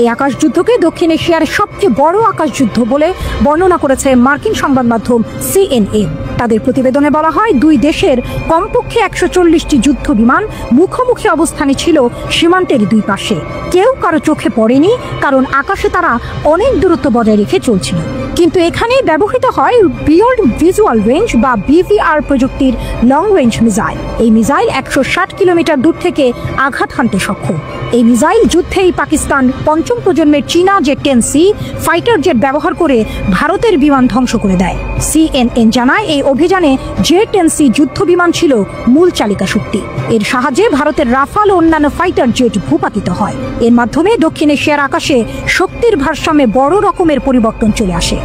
এই আকাশ যুদ্ধকে দক্ষিণ এশিয়ার সবচেয়ে বড় আকাশ যুদ্ধ বলে বর্ণনা করেছে মার্কিন সংবাদ মাধ্যম CNN। তাদের প্রতিবেদনে বলা হয় দুই দেশের কমপক্ষে 140টি যুদ্ধ বিমান মুখোমুখি অবস্থানে ছিল সীমান্তের দুই পাশে। কেউ কারো চোখে পড়েনি, কারণ আকাশে তারা অনেক দূরত্ব বজায় রেখে চলছিল। কিন্তু এখানে ব্যবহৃত হয় বিয়ন্ড ভিজুয়াল রেঞ্জ বা BVR প্রযুক্তির লং রেঞ্জ মিসাইল। এই মিসাইল 160 কিলোমিটার দূর থেকে আঘাত হানতে সক্ষম। এই মিসাইল যুদ্ধেই পাকিস্তান 5ম প্রজন্মের চীনা J-10C ফাইটার জেট ব্যবহার করে ভারতের বিমান ধ্বংস করে দেয়। CNN জানায় এই অভিযানে J-10C যুদ্ধ বিমান ছিল মূল চালিকা শক্তি। এর সাহায্যে ভারতের রাফাল ও অন্যান্য ফাইটার জেট ভূপাতিত হয়। এর মাধ্যমে দক্ষিণ এশিয়ার আকাশে শক্তির ভারসাম্যে বড় রকমের পরিবর্তন চলে আসে।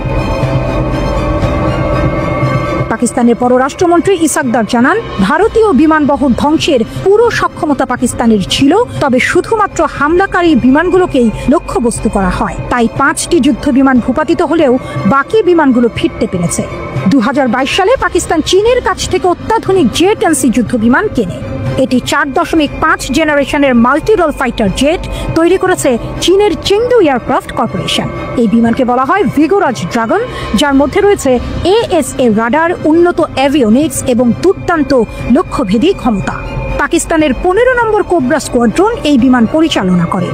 পাকিস্তানের পররাষ্ট্রমন্ত্রী ইসাকদার জানান ভারতীয় বিমানবহর ধ্বংসের পুরো সক্ষমতা পাকিস্তানের ছিল, তবে শুধুমাত্র হামলাকারী বিমানগুলোকেই লক্ষ্যবস্তু করা হয়। তাই 5টি যুদ্ধ বিমান ভূপাতিত হলেও বাকি বিমানগুলো ফিরতে পেরেছে। 2022 সালে পাকিস্তান চীনের কাছ থেকে অত্যাধুনিক জে-10C যুদ্ধ বিমান কেনে। এটি 4.5 জেনারেশনের মাল্টি-রোল ফাইটার জেট তৈরি করেছে চীনের চেংদু এয়ারক্রাফট কর্পোরেশন। এই বিমানকে বলা হয় ভিগোরাজ ড্রাগন, যার মধ্যে রয়েছে AESA রাডার, উন্নত এভিওনিক্স এবং দুর্দান্ত লক্ষ্যভেদী ক্ষমতা। পাকিস্তানের 15 নম্বর কোবরা স্কোয়াড্রন এই বিমান পরিচালনা করে।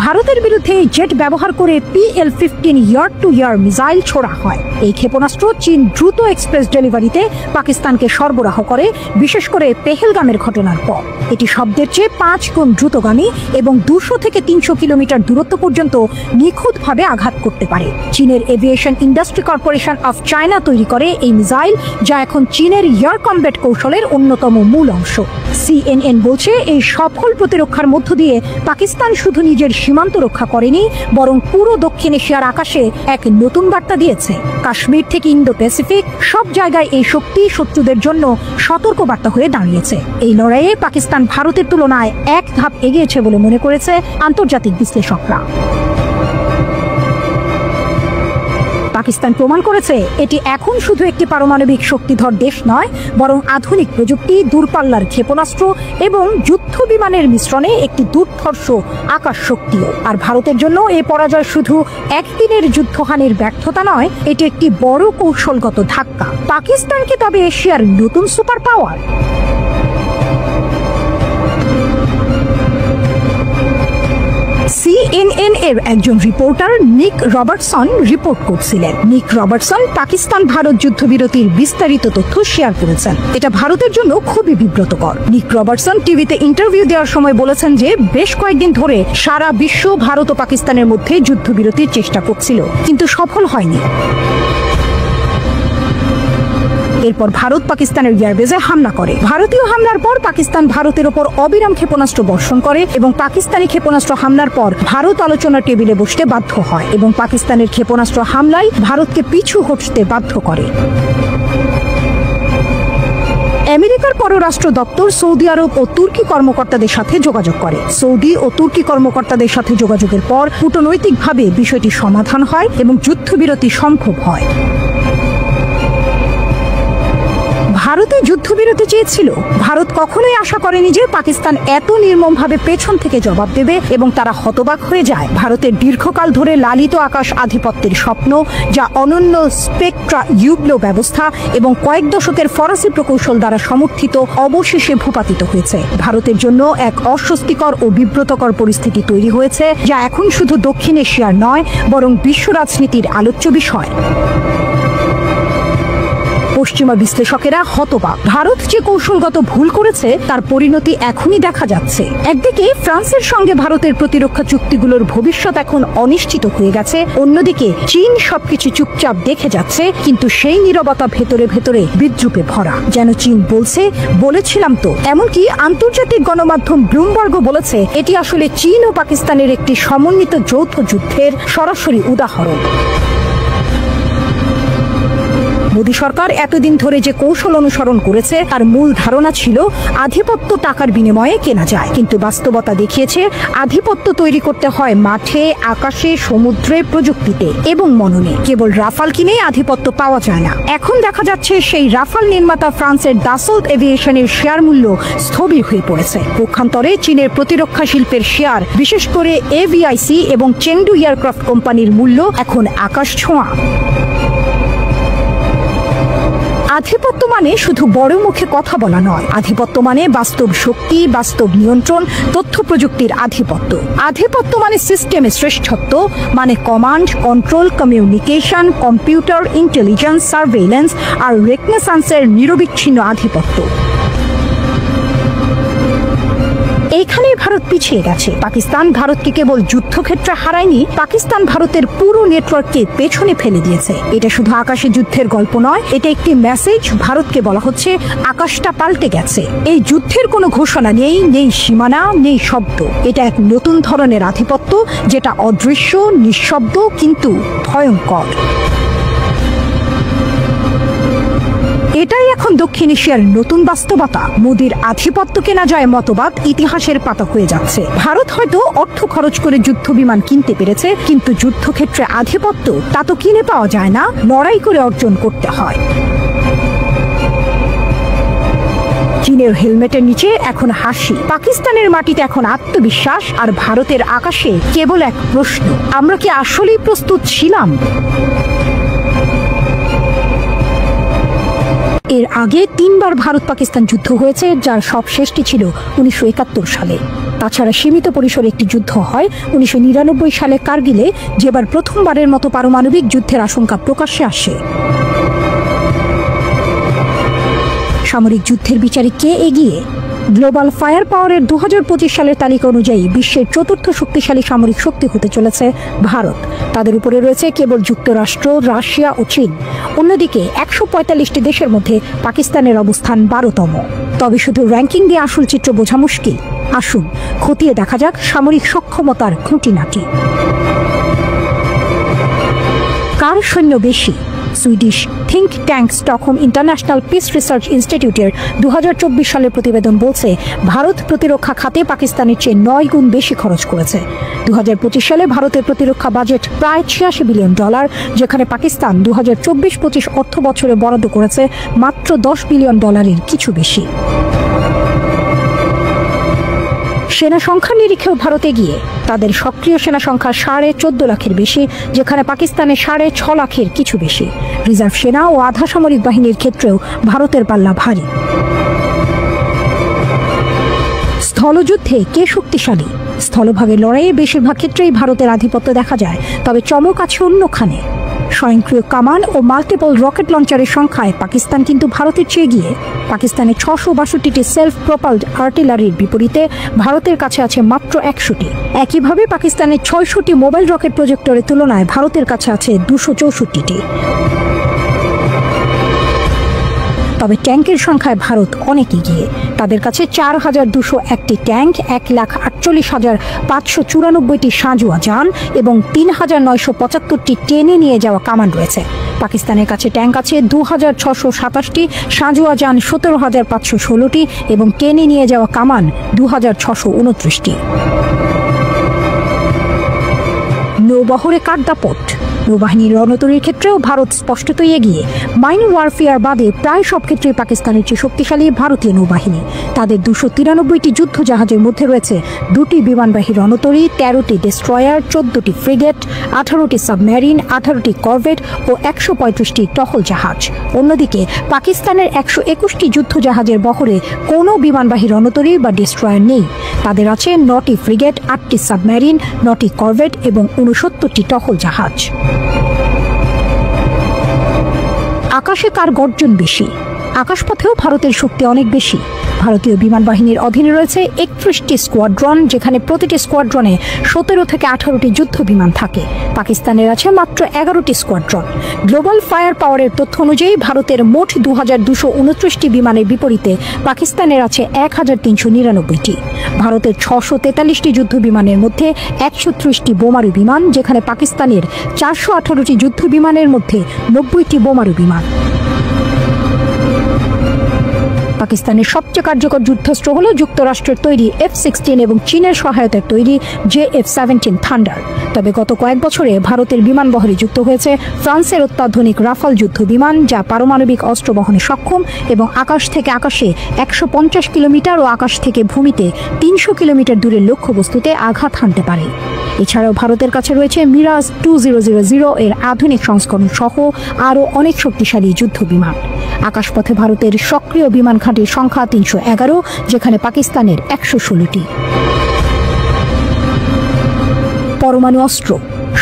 ভারতের বিরুদ্ধে এই জেট ব্যবহার করে PL-15 ইয়ার টু ইয়ার মিসাইল ছোড়া হয়। এই ক্ষেপণাস্ত্র চীন দ্রুত এক্সপ্রেস ডেলিভারিতে পাকিস্তানকে সরবরাহ করে, বিশেষ করে পেহেলগামের ঘটনার পর। এটি শব্দের চেয়ে 5 গুণ দ্রুতগামী এবং 200 থেকে 300 কিলোমিটার দূরত্ব পর্যন্ত নিখুঁতভাবে আঘাত করতে পারে। চীনের aviation industry corporation of China তৈরি করে এই মিসাইল, যা এখন চীনের এয়ার কমব্যাট কৌশলের অন্যতম মূল অংশ। CNN বলছে, এই সফল প্রতিরক্ষার মধ্য দিয়ে পাকিস্তান শুধু নিজের সীমান্ত রক্ষা করেনি, বরং পুরো দক্ষিণ এশিয়ার আকাশে এক নতুন বার্তা দিয়েছে। কাশ্মীর থেকে ইন্দো প্যাসিফিক সব জায়গায় এই শক্তি শত্রুদের জন্য সতর্ক বার্তা হয়ে দাঁড়িয়েছে। এই লড়াইয়ে পাকিস্তান ভারতের তুলনায় এক ধাপ এগিয়েছে বলে মনে করেছে আন্তর্জাতিক বিশ্লেষকরা। পাকিস্তান প্রমাণ করেছে এটি এখন শুধু একটি পারমাণবিক শক্তিধর দেশ নয়, বরং আধুনিক প্রযুক্তি, দূরপাল্লার ক্ষেপণাস্ত্র এবং যুদ্ধ বিমানের মিশ্রণে একটি দুর্ধর্ষ আকাশ শক্তিও। আর ভারতের জন্য এই পরাজয় শুধু একদিনের যুদ্ধহানির ব্যর্থতা নয়, এটি একটি বড় কৌশলগত ধাক্কা। পাকিস্তানকে তবে এশিয়ার নতুন সুপার পাওয়ার। CNN এর একজন রিপোর্টার নিক রবার্টসন রিপোর্ট করছিলেন। নিক রবার্টসন পাকিস্তান ভারত যুদ্ধবিরতির বিস্তারিত তথ্য শেয়ার করেছেন। এটা ভারতের জন্য খুবই বিব্রতকর। নিক রবার্টসন টিভিতে ইন্টারভিউ দেওয়ার সময় বলেছেন যে বেশ কয়েকদিন ধরে সারা বিশ্ব ভারত ও পাকিস্তানের মধ্যে যুদ্ধবিরতির চেষ্টা করছিল, কিন্তু সফল হয়নি। এরপর ভারত পাকিস্তানের এয়ারবেজে হামলা করে। ভারতীয় হামলার পর পাকিস্তান ভারতের ওপর অবিরাম ক্ষেপণাস্ত্র বর্ষণ করে এবং পাকিস্তানি ক্ষেপণাস্ত্র হামলার পর ভারত আলোচনার টেবিলে বসতে বাধ্য হয় এবং পাকিস্তানের ক্ষেপণাস্ত্র হামলায় ভারতকে পিছু হটতে বাধ্য করে। আমেরিকার পররাষ্ট্র দপ্তর সৌদি আরব ও তুর্কি কর্মকর্তাদের সাথে যোগাযোগ করে। সৌদি ও তুর্কি কর্মকর্তাদের সাথে যোগাযোগের পর কূটনৈতিকভাবে বিষয়টি সমাধান হয় এবং যুদ্ধবিরতি সম্ভব হয়। ভারতে যুদ্ধবিরতি চেয়েছিল। ভারত কখনোই আশা করেনি যে পাকিস্তান এত নির্মমভাবে পেছন থেকে জবাব দেবে এবং তারা হতবাক হয়ে যায়। ভারতের দীর্ঘকাল ধরে লালিত আকাশ আধিপত্যের স্বপ্ন, যা অনন্য স্পেকট্রা ইউগ্লো ব্যবস্থা এবং কয়েক দশকের ফরাসি প্রকৌশল দ্বারা সমর্থিত, অবশেষে ভূপাতিত হয়েছে। ভারতের জন্য এক অস্বস্তিকর ও বিব্রতকর পরিস্থিতি তৈরি হয়েছে, যা এখন শুধু দক্ষিণ এশিয়ার নয়, বরং বিশ্ব রাজনীতির আলোচ্য বিষয়। পশ্চিমা বিশ্লেষকেরা হতবাক। ভারত যে কৌশলগত ভুল করেছে তার পরিণতি এখনই দেখা যাচ্ছে। একদিকে ফ্রান্সের সঙ্গে ভারতের প্রতিরক্ষা চুক্তিগুলোর ভবিষ্যৎ এখন অনিশ্চিত হয়ে গেছে, অন্যদিকে চীন সবকিছু চুপচাপ দেখে যাচ্ছে, কিন্তু সেই নীরবতা ভেতরে ভেতরে বিদ্রুপে ভরা। যেন চীন বলছে, বলেছিলাম তো। এমনকি আন্তর্জাতিক গণমাধ্যম ব্লুমবার্গও বলেছে এটি আসলে চীন ও পাকিস্তানের একটি সমন্বিত যৌথ যুদ্ধের সরাসরি উদাহরণ। মোদী সরকার এতদিন ধরে যে কৌশল অনুসরণ করেছে তার মূল ধারণা ছিল আধিপত্য টাকার বিনিময়ে কেনা যায়, কিন্তু বাস্তবতা দেখিয়েছে আধিপত্য তৈরি করতে হয় মাঠে, আকাশে, সমুদ্রে, প্রযুক্তিতে এবং মননে। কেবল রাফাল কিনে আধিপত্য পাওয়া যায় না। এখন দেখা যাচ্ছে সেই রাফাল নির্মাতা ফ্রান্সের দাসল্ট এভিয়েশনের শেয়ার মূল্য স্থবির হয়ে পড়েছে। পক্ষান্তরে চীনের প্রতিরক্ষা শিল্পের শেয়ার, বিশেষ করে AVIC এবং চেংদু এয়ারক্রাফট কোম্পানির মূল্য এখন আকাশ ছোঁয়া। আধিপত্য মানে শুধু বড় মুখে কথা বলা নয়। আধিপত্য মানে বাস্তব শক্তি, বাস্তব নিয়ন্ত্রণ, তথ্য প্রযুক্তির আধিপত্য। আধিপত্য মানে সিস্টেমে শ্রেষ্ঠত্ব, মানে command, control, communication, computer, intelligence, surveillance আর রেকনেসান্সের নিরবিচ্ছিন্ন আধিপত্য। এইখানেই ভারত পিছিয়ে গেছে। পাকিস্তান ভারতকে কেবল যুদ্ধক্ষেত্রে হারায়নি, পাকিস্তান ভারতের পুরো নেটওয়ার্ককে পেছনে ফেলে দিয়েছে। এটা শুধু আকাশে যুদ্ধের গল্প নয়, এটা একটি মেসেজ। ভারতকে বলা হচ্ছে আকাশটা পাল্টে গেছে। এই যুদ্ধের কোনো ঘোষণা নেই, নেই সীমানা, নেই শব্দ। এটা এক নতুন ধরনের আধিপত্য, যেটা অদৃশ্য, নিঃশব্দ, কিন্তু ভয়ঙ্কর। এটাই এখন দক্ষিণ এশিয়ার নতুন বাস্তবতা। মোদির আধিপত্যকে না যায় মতবাদ ইতিহাসের পাতা হয়ে যাচ্ছে। ভারত হয়তো অর্থ খরচ করে যুদ্ধ বিমান কিনতে পেরেছে, কিন্তু যুদ্ধক্ষেত্রে আধিপত্য তা তো কিনে পাওয়া যায় না, লড়াই করে অর্জন করতে হয়। চীনের হেলমেটের নিচে এখন হাসি, পাকিস্তানের মাটিতে এখন আত্মবিশ্বাস, আর ভারতের আকাশে কেবল এক প্রশ্ন, আমরা কি আসলেই প্রস্তুত ছিলাম? এর আগে 3 বার ভারত পাকিস্তান যুদ্ধ হয়েছে, যার সব শেষটি ছিল 1971 সালে। তাছাড়া সীমিত পরিসরে একটি যুদ্ধ হয় 1999 সালে কার্গিলে, যেবার প্রথমবারের মতো পারমাণবিক যুদ্ধের আশঙ্কা প্রকাশ্যে আসে। সামরিক যুদ্ধের বিচারে কে এগিয়ে? গ্লোবাল ফায়ার পাওয়ারের 2025 সালের তালিকা অনুযায়ী বিশ্বের 4র্থ শক্তিশালী সামরিক শক্তি হতে চলেছে ভারত। তাদের উপরে রয়েছে কেবল যুক্তরাষ্ট্র, রাশিয়া ও চীন। অন্যদিকে 145টি দেশের মধ্যে পাকিস্তানের অবস্থান 12তম। তবে শুধু র্যাঙ্কিং দিয়ে আসল চিত্র বোঝা মুশকিল। আসুন খতিয়ে দেখা যাক সামরিক সক্ষমতার খুঁটিনাটি। কার সৈন্য বেশি? Swedish think tank Stockholm international piece research ইনস্টিটিউটের 2024 সালের প্রতিবেদন বলছে ভারত প্রতিরক্ষা খাতে পাকিস্তানের চেয়ে 9 গুণ বেশি খরচ করেছে। 2025 সালে ভারতের প্রতিরক্ষা বাজেট প্রায় $86 বিলিয়ন, যেখানে পাকিস্তান 2024-25 অর্থ বছরে বরাদ্দ করেছে মাত্র $10 বিলিয়ন, কিছু বেশি। সেনা সংখ্যা নিরীক্ষেও ভারত এগিয়ে। তাদের সক্রিয় সেনা সংখ্যা 14.5 লাখের বেশি, যেখানে পাকিস্তানের 6.5 লাখের কিছু বেশি। রিজার্ভ সেনা ও আধা সামরিক বাহিনীর ক্ষেত্রেও ভারতের পাল্লা ভারী। স্থলযুদ্ধে কে শক্তিশালী? স্থলভাগের লড়াইয়ে বেশিরভাগ ক্ষেত্রেই ভারতের আধিপত্য দেখা যায়, তবে চমক আছে অন্যখানে। স্বয়ংক্রিয় কামান ও মাল্টিপল রকেট লঞ্চারের সংখ্যায় পাকিস্তান কিন্তু ভারতের চেয়ে এগিয়ে। পাকিস্তানের 662টি সেলফ প্রপালড আর্টিলারির বিপরীতে ভারতের কাছে আছে মাত্র 100টি। একইভাবে পাকিস্তানের 600টি মোবাইল রকেট প্রজেক্টরের তুলনায় ভারতের কাছে আছে 264টি। তবে ট্যাঙ্কের সংখ্যায় ভারত অনেক এগিয়ে। তাদের কাছে 4201টি ট্যাঙ্ক, 1,48,594টি সাঁজোয়া যান এবং 3975টি টেনে নিয়ে যাওয়া কামান রয়েছে। পাকিস্তানের কাছে ট্যাঙ্ক আছে 2627টি, সাঁজোয়া যান 17516টি এবং টেনে নিয়ে যাওয়া কামান 2629টি। নৌবহরে কার দাপট? নৌবাহিনীর রণতরীর ক্ষেত্রেও ভারত স্পষ্টতই এগিয়ে। মাইন ওয়ারফেয়ার বাদে প্রায় সব ক্ষেত্রে পাকিস্তানের চেয়ে শক্তিশালী ভারতীয় নৌবাহিনী। তাদের 293টি যুদ্ধ জাহাজের মধ্যে রয়েছে 2টি বিমানবাহী রণতরী, 13টি ডেস্ট্রয়ার, 14টি ফ্রিগেট, 18টি সাবমেরিন, 18টি করভেট ও 135টি টহল জাহাজ। অন্যদিকে পাকিস্তানের 121টি যুদ্ধ জাহাজের বহরে কোনো বিমানবাহী রণতরী বা ডেস্ট্রয়ার নেই। তাদের আছে 9টি ফ্রিগেট, 8টি সাবমেরিন, 9টি করভেট এবং 69টি টহল জাহাজ। আকাশে কার গর্জন বেশি? আকাশপথেও ভারতের শক্তি অনেক বেশি। ভারতীয় বিমান বাহিনীর অধীনে রয়েছে 31টি স্কোয়াড্রন, যেখানে প্রতিটি স্কোয়াড্রনে 17 থেকে 18টি যুদ্ধ বিমান থাকে। পাকিস্তানের আছে মাত্র 11টি স্কোয়াড্রন। গ্লোবাল ফায়ার পাওয়ারের তথ্য অনুযায়ী ভারতের মোট 2229টি বিমানের বিপরীতে পাকিস্তানের আছে 1399টি। ভারতের 643টি যুদ্ধ বিমানের মধ্যে 130টি বোমারু বিমান, যেখানে পাকিস্তানের 418টি যুদ্ধ বিমানের মধ্যে 90টি বোমারু বিমান। পাকিস্তানের সবচেয়ে কার্যকর যুদ্ধাস্ত্র হল যুক্তরাষ্ট্রের তৈরি F-16 এবং চীনের সহায়তায় তৈরি JF-17 থান্ডার। তবে গত কয়েক বছরে ভারতের বিমান বহরে যুক্ত হয়েছে ফ্রান্সের অত্যাধুনিক রাফাল যুদ্ধ বিমান, যা পারমাণবিক অস্ত্র বহনে সক্ষম এবং আকাশ থেকে আকাশে 150 কিলোমিটার ও আকাশ থেকে ভূমিতে 300 কিলোমিটার দূরের লক্ষ্যবস্তুতে আঘাত হানতে পারে। এছাড়াও ভারতের কাছে রয়েছে মিরাজ 2000 এর আধুনিক সংস্করণ সহ আরও অনেক শক্তিশালী যুদ্ধ বিমান। আকাশপথে ভারতের সক্রিয় বিমান ঘাঁটির সংখ্যা 311, যেখানে পাকিস্তানের 116টি। পরমাণু অস্ত্র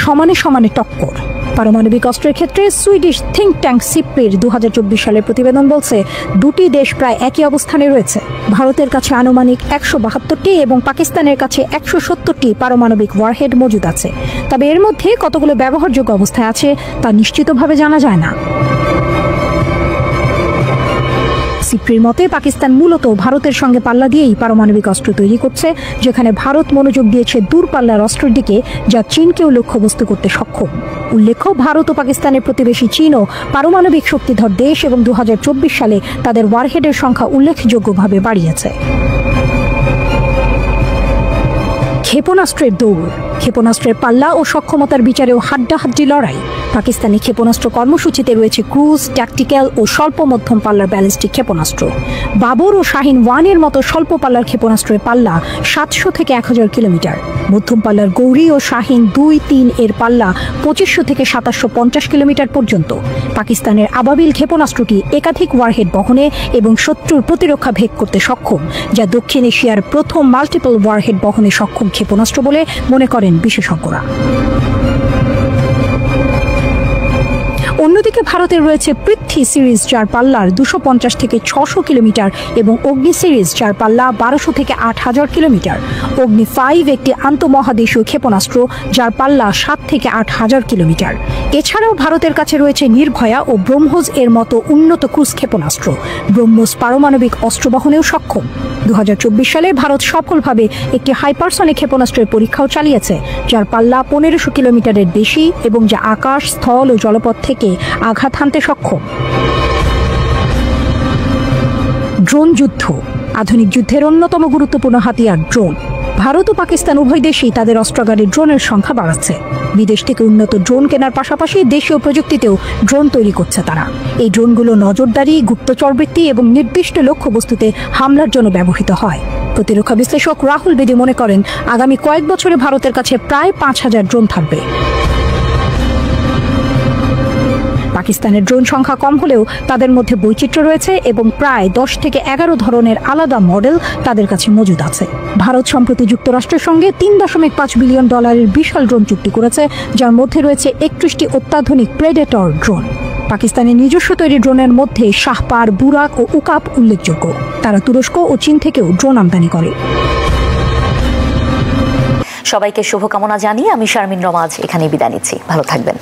সমানে সমানে টক্কর। পারমাণবিক অস্ত্রের ক্ষেত্রে সুইডিশ থিঙ্ক ট্যাঙ্ক সিপ্রির 2024 সালের প্রতিবেদন বলছে 2টি দেশ প্রায় একই অবস্থানে রয়েছে। ভারতের কাছে আনুমানিক 172টি এবং পাকিস্তানের কাছে 170টি পারমাণবিক ওয়ারহেড মজুদ আছে। তবে এর মধ্যে কতগুলো ব্যবহারযোগ্য অবস্থায় আছে তা নিশ্চিতভাবে জানা যায় না। সিপ্রির মতে পাকিস্তান মূলত ভারতের সঙ্গে পাল্লা দিয়েই পারমাণবিক অস্ত্র তৈরি করছে, যেখানে ভারত মনোযোগ দিয়েছে দূরপাল্লার অস্ত্রের দিকে, যা চীনকেও লক্ষ্যবস্তু করতে সক্ষম। উল্লেখ্য, ভারত ও পাকিস্তানের প্রতিবেশী চীনও পারমাণবিক শক্তিধর দেশ এবং 2024 সালে তাদের ওয়ারহেডের সংখ্যা উল্লেখযোগ্যভাবে বাড়িয়েছে। ক্ষেপণাস্ত্রের দৌড়, ক্ষেপণাস্ত্রের পাল্লা ও সক্ষমতার বিচারেও হাড্ডাহাড্ডি লড়াই। পাকিস্তানি ক্ষেপণাস্ত্র কর্মসূচিতে রয়েছে ক্রুজ, ট্যাকটিক্যাল ও স্বল্প মধ্যম পাল্লার ব্যালিস্টিক ক্ষেপণাস্ত্র। বাবর ও শাহিন 1 এর মতো স্বল্প পাল্লার ক্ষেপণাস্ত্রের পাল্লা 700 থেকে 1000 কিলোমিটার। মধ্যম পাল্লার গৌরী ও শাহিন 2-3 এর পাল্লা 2500 থেকে 2750 কিলোমিটার পর্যন্ত। পাকিস্তানের আবাবিল ক্ষেপণাস্ত্রটি একাধিক ওয়ারহেড বহনে এবং শত্রুর প্রতিরক্ষা ভেদ করতে সক্ষম, যা দক্ষিণ এশিয়ার প্রথম মাল্টিপল ওয়ারহেড বহনে সক্ষম ক্ষেপণাস্ত্র বলে মনে করেন বিশেষজ্ঞরা। অন্যদিকে ভারতের রয়েছে পৃথ্বী সিরিজ, যার পাল্লার 250 থেকে 600 কিলোমিটার এবং অগ্নি সিরিজ, যার পাল্লা 1200 থেকে 8000 কিলোমিটার। অগ্নি 5 একটি আন্তঃমহাদেশীয় ক্ষেপণাস্ত্র, যার পাল্লা 7 থেকে 8000 কিলোমিটার। এছাড়াও ভারতের কাছে রয়েছে নির্ভয়া ও ব্রহ্মোস এর মতো উন্নত ক্রুজ ক্ষেপণাস্ত্র। ব্রহ্মোস পারমাণবিক অস্ত্র বহনেও সক্ষম। 2024 সালে ভারত সফলভাবে একটি হাইপারসনিক ক্ষেপণাস্ত্রের পরীক্ষাও চালিয়েছে, যার পাল্লা 1500 কিলোমিটারের বেশি এবং যা আকাশ, স্থল ও জলপথ থেকে আঘাত হানতে সক্ষম। ড্রোন যুদ্ধ, আধুনিক যুদ্ধের অন্যতম গুরুত্বপূর্ণ হাতিয়ার ড্রোন। ভারত ও পাকিস্তান উভয় দেশেই তাদের অস্ত্রাগারে ড্রোনের সংখ্যা বাড়াচ্ছে। বিদেশ থেকে উন্নত ড্রোন কেনার পাশাপাশি দেশীয় প্রযুক্তিতেও ড্রোন তৈরি করছে তারা। এই ড্রোনগুলো নজরদারি, গুপ্তচরবৃত্তি এবং নির্দিষ্ট লক্ষ্যবস্তুতে হামলার জন্য ব্যবহৃত হয়। প্রতিরক্ষা বিশ্লেষক রাহুল বেদি মনে করেন, আগামী কয়েক বছরে ভারতের কাছে প্রায় 5000 ড্রোন থাকবে। পাকিস্তানের ড্রোন সংখ্যা কম হলেও তাদের মধ্যে বৈচিত্র্য রয়েছে এবং প্রায় 10 থেকে 11 ধরনের আলাদা মডেল তাদের কাছে মজুদ আছে। ভারত সম্প্রতি যুক্তরাষ্ট্রের সঙ্গে $3.5 বিলিয়ন বিশাল ড্রোন চুক্তি করেছে, যার মধ্যে রয়েছে 31টি অত্যাধুনিক প্রেডেটর ড্রোন। পাকিস্তানের নিজস্ব তৈরি ড্রোনের মধ্যে শাহপার, বুরাক ও উকাপ উল্লেখযোগ্য। তারা তুরস্ক ও চীন থেকেও ড্রোন আমদানি করে। সবাইকে শুভকামনা জানিয়ে আমি শারমিন রমা এখানেই বিদায় নিচ্ছি। ভালো থাকবেন।